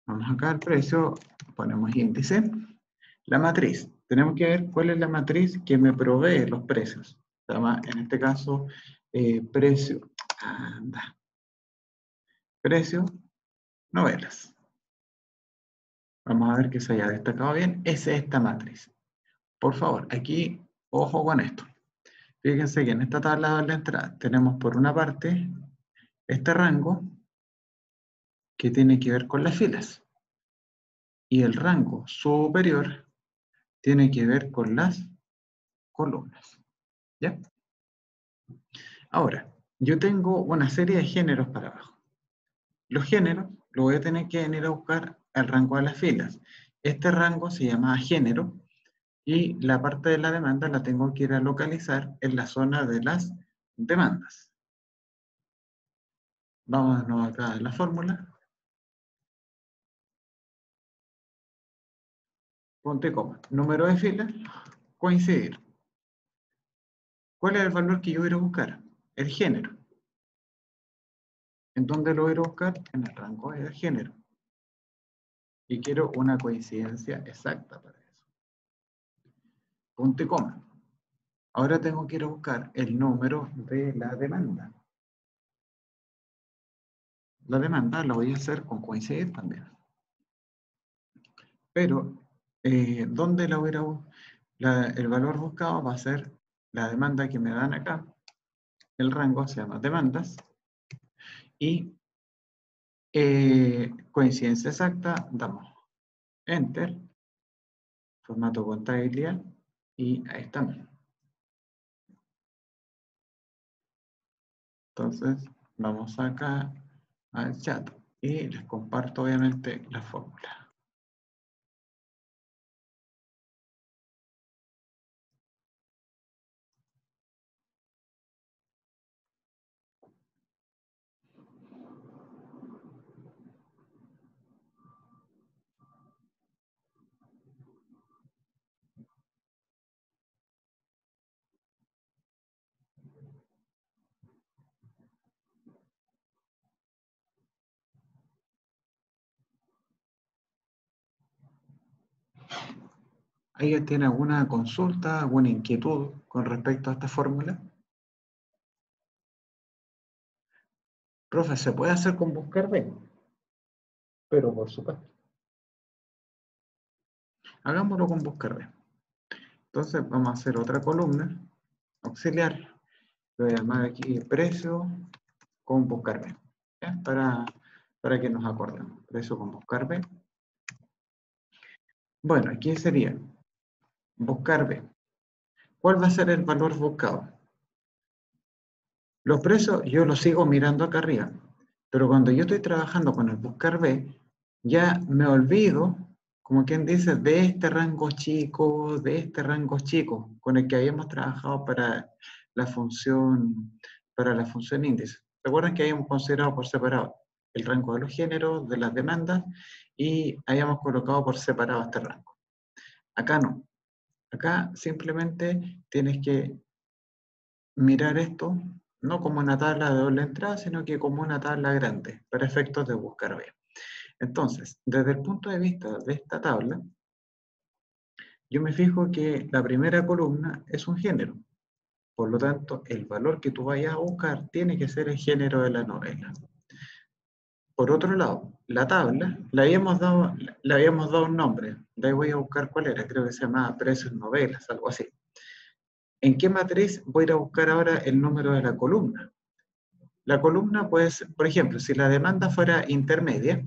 vamos acá al precio, ponemos índice. La matriz. Tenemos que ver cuál es la matriz que me provee los precios. Se llama, en este caso, precio. Anda. Precio, novelas. Vamos a ver que se haya destacado bien. Es esta matriz. Por favor, aquí, ojo con esto. Fíjense que en esta tabla de la entrada tenemos por una parte este rango que tiene que ver con las filas y el rango superior tiene que ver con las columnas. ¿Ya? Ahora, yo tengo una serie de géneros para abajo. Los géneros lo voy a tener que venir a buscar al rango de las filas. Este rango se llama género y la parte de la demanda la tengo que ir a localizar en la zona de las demandas. Vámonos acá a la fórmula. Ponte coma. Número de filas, coincidir. ¿Cuál es el valor que yo voy a buscar? El género. ¿En dónde lo voy a buscar? En el rango del género. Y quiero una coincidencia exacta para eso. Punto y coma. Ahora tengo que ir a buscar el número de la demanda. La demanda la voy a hacer con coincidir también. Pero, ¿dónde la voy a ir a buscar? El valor buscado va a ser la demanda que me dan acá. El rango se llama demandas. Y coincidencia exacta, damos Enter, formato contabilidad, y ahí estamos. Entonces, vamos acá al chat y les comparto obviamente la fórmula. ¿Alguien tiene alguna consulta, alguna inquietud con respecto a esta fórmula? Profe, ¿se puede hacer con buscar B? Pero por supuesto. Hagámoslo con buscar B. Entonces vamos a hacer otra columna auxiliar. Lo voy a llamar aquí precio con buscar B. ¿Ya? Para que nos acordemos. Precio con buscar B. Bueno, aquí sería buscar B. ¿Cuál va a ser el valor buscado? Los precios yo los sigo mirando acá arriba, pero cuando yo estoy trabajando con el buscar B, ya me olvido, como quien dice, de este rango chico, con el que habíamos trabajado para la función índice. ¿Recuerdan que habíamos considerado por separado el rango de los géneros, de las demandas, y habíamos colocado por separado este rango? Acá no. Acá simplemente tienes que mirar esto no como una tabla de doble entrada, sino que como una tabla grande, para efectos de buscar B. Entonces, desde el punto de vista de esta tabla, yo me fijo que la primera columna es un género. Por lo tanto, el valor que tú vayas a buscar tiene que ser el género de la novela. Por otro lado, la tabla le habíamos dado un nombre. De ahí voy a buscar cuál era. Creo que se llamaba precios novelas, algo así. ¿En qué matriz voy a ir a buscar ahora el número de la columna? La columna, pues, por ejemplo, si la demanda fuera intermedia,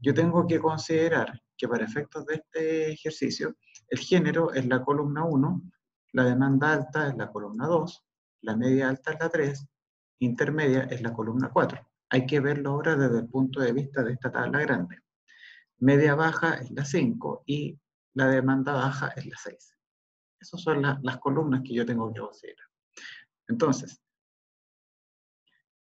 yo tengo que considerar que para efectos de este ejercicio, el género es la columna 1, la demanda alta es la columna 2, la media alta es la 3, intermedia es la columna 4. Hay que verlo ahora desde el punto de vista de esta tabla grande. Media baja es la 5 y la demanda baja es la 6. Esas son las columnas que yo tengo que considerar. Entonces,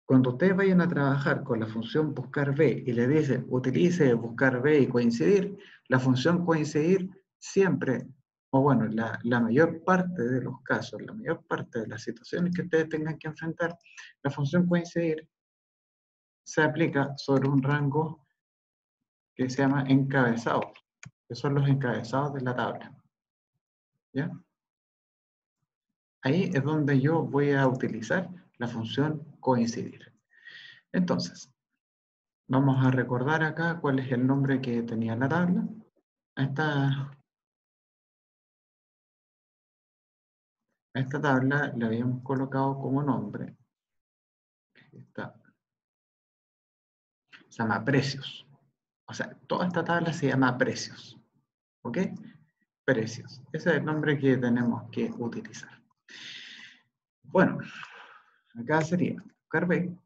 cuando ustedes vayan a trabajar con la función buscar B y le dicen utilice buscar B y coincidir, la función coincidir siempre, o bueno, la mayor parte de los casos, la mayor parte de las situaciones que ustedes tengan que enfrentar, la función coincidir se aplica sobre un rango que se llama encabezado, que son los encabezados de la tabla. ¿Ya? Ahí es donde yo voy a utilizar la función coincidir. Entonces, vamos a recordar acá cuál es el nombre que tenía la tabla. A esta tabla le habíamos colocado como nombre. Se llama precios. O sea, toda esta tabla se llama precios. ¿Ok? Precios. Ese es el nombre que tenemos que utilizar. Bueno, acá sería buscar B.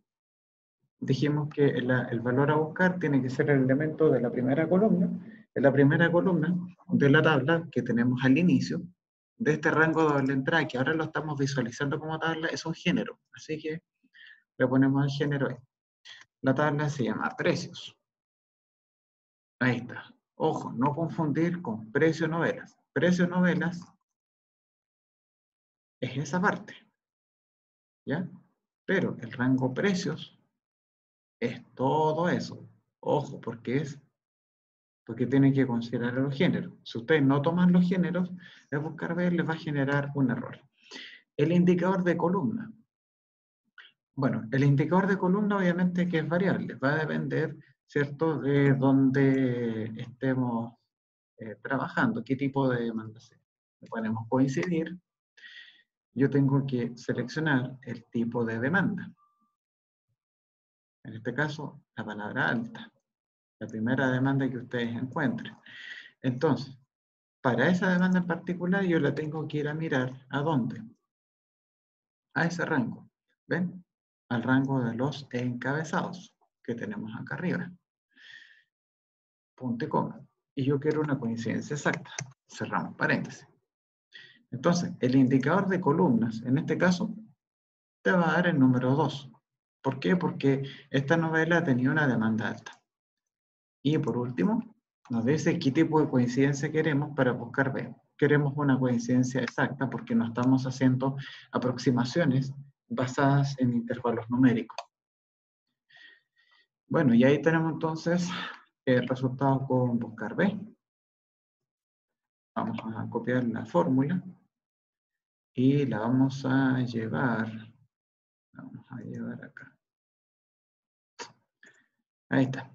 Dijimos que el valor a buscar tiene que ser el elemento de la primera columna. En la primera columna de la tabla que tenemos al inicio, de este rango de doble entrada, que ahora lo estamos visualizando como tabla, es un género. Así que le ponemos el género ahí. La tabla se llama precios. Ahí está. Ojo, no confundir con precio novelas. Precio novelas es esa parte. ¿Ya? Pero el rango precios es todo eso. Ojo, porque tienen que considerar los géneros. Si ustedes no toman los géneros, el buscar B les va a generar un error. El indicador de columna. Bueno, el indicador de columna obviamente que es variable. Va a depender, ¿cierto?, de dónde estemos trabajando, qué tipo de demanda sea. Podemos coincidir. Yo tengo que seleccionar el tipo de demanda. En este caso, la palabra alta. La primera demanda que ustedes encuentren. Entonces, para esa demanda en particular, yo la tengo que ir a mirar. ¿A dónde? A ese rango. ¿Ven? Al rango de los encabezados que tenemos acá arriba. Punto y coma. Y yo quiero una coincidencia exacta. Cerramos paréntesis. Entonces, el indicador de columnas, en este caso, te va a dar el número 2. ¿Por qué? Porque esta novela tenía una demanda alta. Y por último, nos dice qué tipo de coincidencia queremos para buscar B. Queremos una coincidencia exacta porque no estamos haciendo aproximaciones basadas en intervalos numéricos. Bueno, y ahí tenemos entonces el resultado con buscar B. Vamos a copiar la fórmula y la vamos a llevar acá. Ahí está.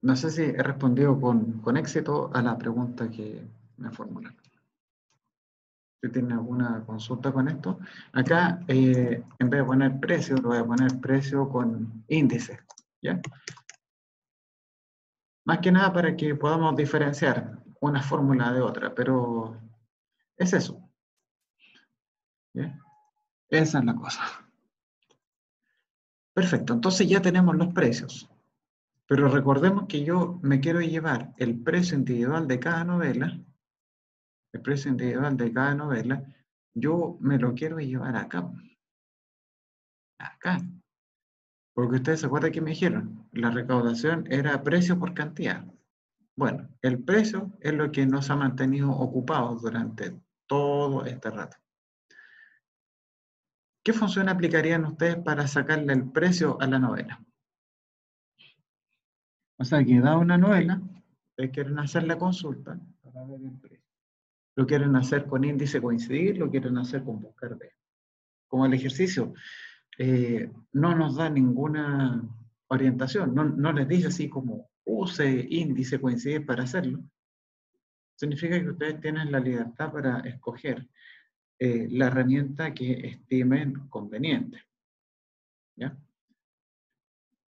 No sé si he respondido con éxito a la pregunta que me formularon. Si tienen alguna consulta con esto. Acá, en vez de poner precio, lo voy a poner precio con índice. ¿Ya? Más que nada para que podamos diferenciar una fórmula de otra, pero es eso. ¿Ya? Esa es la cosa. Perfecto, entonces ya tenemos los precios. Pero recordemos que yo me quiero llevar el precio individual de cada novela, el precio individual de cada novela, yo me lo quiero llevar acá. Acá. Porque ustedes se acuerdan que me dijeron, la recaudación era precio por cantidad. Bueno, el precio es lo que nos ha mantenido ocupados durante todo este rato. ¿Qué función aplicarían ustedes para sacarle el precio a la novela? O sea, que da una novela, ustedes quieren hacer la consulta para ver el precio. Lo quieren hacer con índice coincidir, lo quieren hacer con buscar B. Como el ejercicio no nos da ninguna orientación, no les dice así como use índice coincidir para hacerlo. Significa que ustedes tienen la libertad para escoger la herramienta que estimen conveniente. ¿Ya?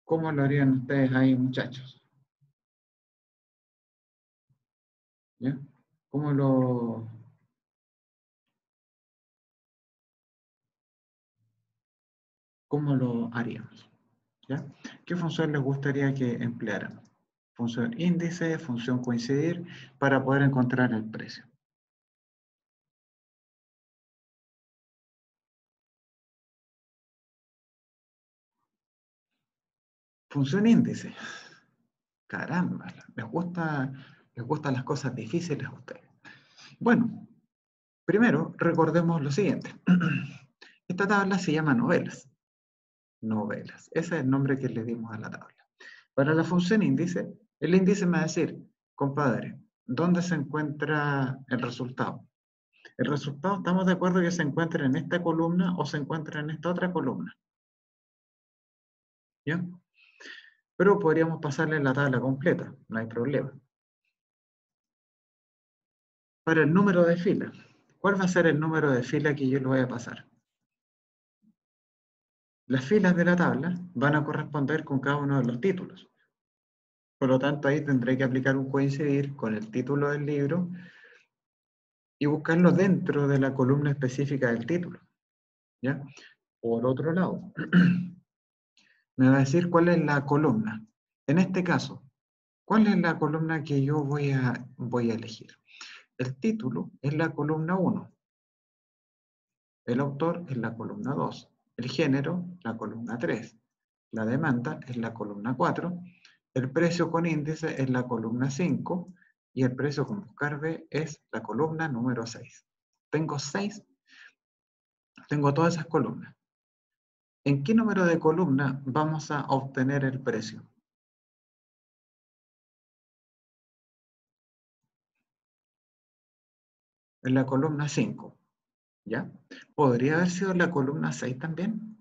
¿Cómo lo harían ustedes ahí, muchachos? ¿Ya? ¿Cómo lo haríamos? ¿Ya? ¿Qué función les gustaría que empleáramos? Función índice, función coincidir, para poder encontrar el precio. Función índice. Caramba, les gustan las cosas difíciles a ustedes. Bueno, primero recordemos lo siguiente. Esta tabla se llama novelas. Novelas. Ese es el nombre que le dimos a la tabla. Para la función índice, el índice me va a decir, compadre, ¿dónde se encuentra el resultado? El resultado, ¿estamos de acuerdo que se encuentra en esta columna o se encuentra en esta otra columna? ¿Ya? Pero podríamos pasarle la tabla completa, no hay problema. Para el número de fila, ¿cuál va a ser el número de fila que yo le voy a pasar? Las filas de la tabla van a corresponder con cada uno de los títulos. Por lo tanto, ahí tendré que aplicar un coincidir con el título del libro y buscarlo dentro de la columna específica del título. ¿Ya? Por otro lado, me va a decir cuál es la columna. En este caso, ¿cuál es la columna que yo voy a elegir? El título es la columna 1. El autor es la columna 2. El género, la columna 3. La demanda es la columna 4. El precio con índice es la columna 5. Y el precio con buscar B es la columna número 6. Tengo todas esas columnas. ¿En qué número de columna vamos a obtener el precio? En la columna 5. ¿Ya? ¿Podría haber sido la columna 6 también?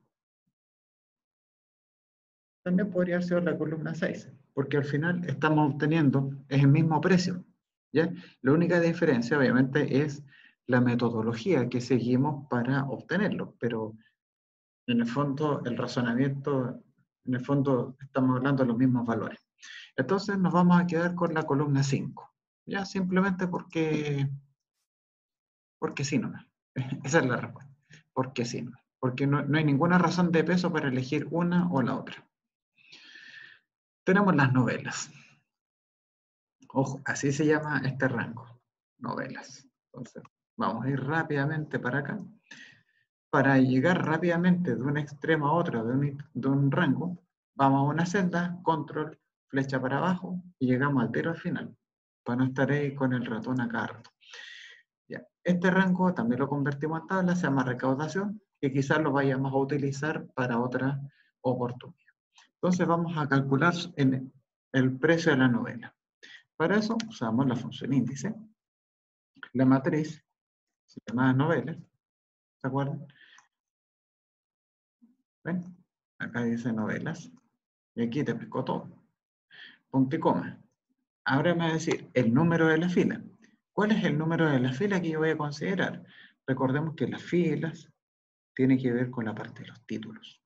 También podría haber sido la columna 6, porque al final estamos obteniendo el mismo precio. ¿Ya? La única diferencia, obviamente, es la metodología que seguimos para obtenerlo, pero en el fondo, el razonamiento, en el fondo, estamos hablando de los mismos valores. Entonces, nos vamos a quedar con la columna 5, ¿ya? Simplemente porque sí nomás. Esa es la respuesta. Porque sí nomás. Porque no hay ninguna razón de peso para elegir una o la otra. Tenemos las novelas. Ojo, así se llama este rango, novelas. Entonces, vamos a ir rápidamente para acá. Para llegar rápidamente de un extremo a otro de un rango, vamos a una celda, control, flecha para abajo, y llegamos al tiro al final, para no estar ahí con el ratón a cada rato. Ya. Este rango también lo convertimos en tabla, se llama recaudación, que quizás lo vayamos a utilizar para otra oportunidad. Entonces vamos a calcular el precio de la novela. Para eso usamos la función índice, la matriz, se llama novelas, ¿se acuerdan? ¿Ven? Acá dice novelas, y aquí te pescó todo. Punto y coma. Ahora me va a decir el número de la fila. ¿Cuál es el número de la fila que yo voy a considerar? Recordemos que las filas tienen que ver con la parte de los títulos.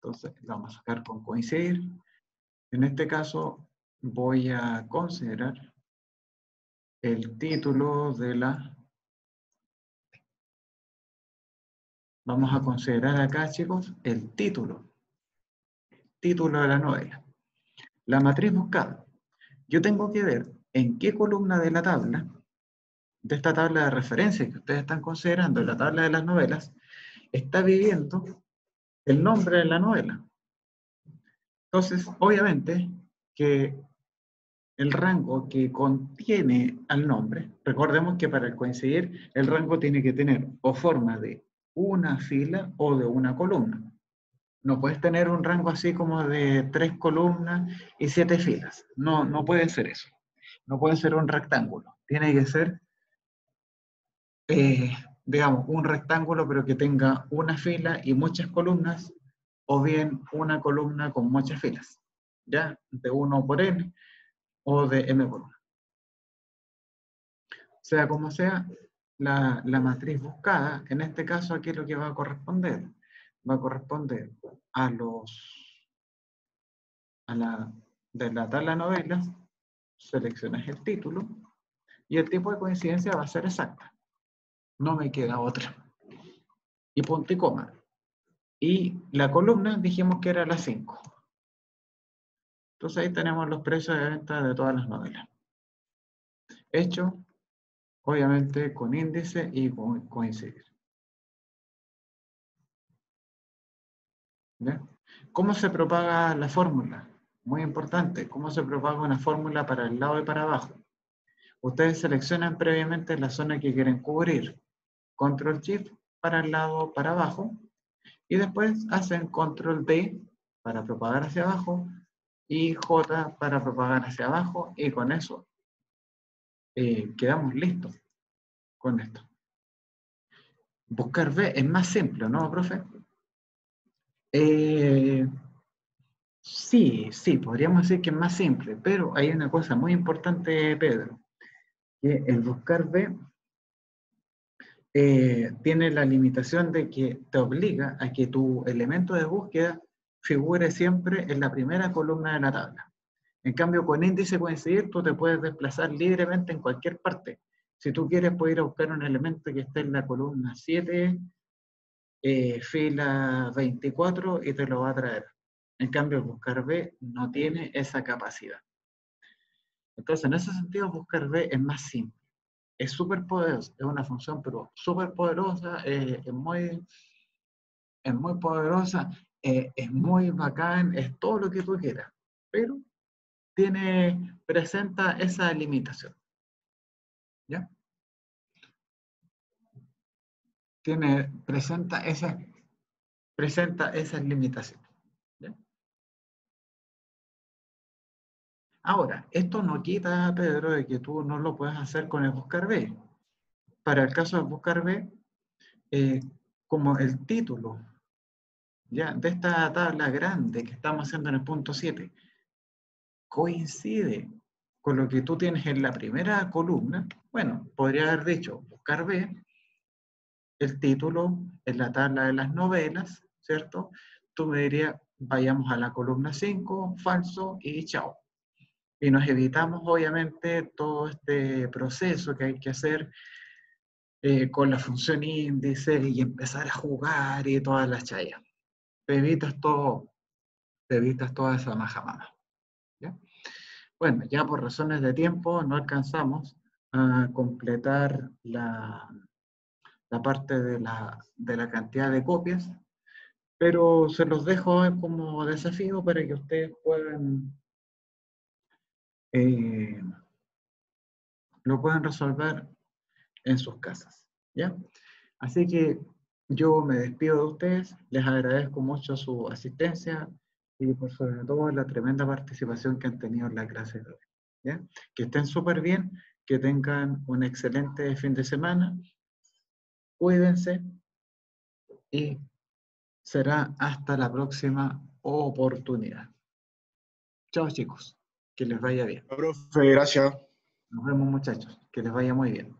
Entonces, lo vamos a sacar con coincidir. En este caso, voy a considerar el título de la... Vamos a considerar acá, chicos, el título de la novela. La matriz buscada. Yo tengo que ver en qué columna de la tabla, de esta tabla de referencia que ustedes están considerando, la tabla de las novelas, está viviendo el nombre de la novela. Entonces, obviamente, que el rango que contiene al nombre. Recordemos que para el coincidir, el rango tiene que tener o forma de una fila o de una columna. No puedes tener un rango así como de 3 columnas y 7 filas. No, no puede ser eso. No puede ser un rectángulo. Tiene que ser, digamos, un rectángulo pero que tenga una fila y muchas columnas, o bien una columna con muchas filas, ¿ya? De 1 por n o de m por 1. Sea como sea, la matriz buscada, en este caso aquí lo que va a corresponder a de la tabla de novelas, seleccionas el título y el tipo de coincidencia va a ser exacta. No me queda otra. Y punto y coma. Y la columna dijimos que era la 5. Entonces ahí tenemos los precios de venta de todas las novelas. Hecho, obviamente, con índice y con coincidir. ¿Ya? ¿Cómo se propaga la fórmula? Muy importante, ¿cómo se propaga una fórmula para el lado y para abajo? Ustedes seleccionan previamente la zona que quieren cubrir. Control Shift para el lado para abajo. Y después hacen Control D para propagar hacia abajo y J para propagar hacia abajo. Y con eso quedamos listos con esto. Buscar B es más simple, ¿no, profe? Sí, podríamos decir que es más simple, pero hay una cosa muy importante, Pedro, que el buscar B tiene la limitación de que te obliga a que tu elemento de búsqueda figure siempre en la primera columna de la tabla. En cambio, con índice coincidir, tú te puedes desplazar libremente en cualquier parte. Si tú quieres, puedes ir a buscar un elemento que esté en la columna 7, fila 24, y te lo va a traer. En cambio, el buscar B no tiene esa capacidad. Entonces, en ese sentido, buscar B es más simple. Es súper poderosa, es una función, pero súper poderosa, es muy poderosa, es muy bacán, es todo lo que tú quieras. Pero presenta esa limitación. ¿Ya? Presenta esas limitaciones. ¿Ya? Ahora, esto no quita, Pedro, de que tú no lo puedas hacer con el buscar B. Para el caso del buscar B, como el título, ¿ya?, de esta tabla grande que estamos haciendo en el punto 7 coincide con lo que tú tienes en la primera columna, bueno, podría haber dicho buscar B, el título en la tabla de las novelas, ¿cierto? Tú me dirías, vayamos a la columna 5, falso, y chao. Y nos evitamos, obviamente, todo este proceso que hay que hacer con la función índice y empezar a jugar y todas las chayas. Te evitas toda esa majamama. ¿Ya? Bueno, ya por razones de tiempo no alcanzamos a completar la parte de la cantidad de copias, pero se los dejo como desafío para que ustedes eh, lo puedan resolver en sus casas, ¿ya? Así que yo me despido de ustedes, les agradezco mucho su asistencia y por sobre todo la tremenda participación que han tenido en la clase de hoy, ¿ya? Que estén súper bien, que tengan un excelente fin de semana, cuídense y será hasta la próxima oportunidad. Chao, chicos, que les vaya bien. Profe, gracias. Nos vemos, muchachos, que les vaya muy bien.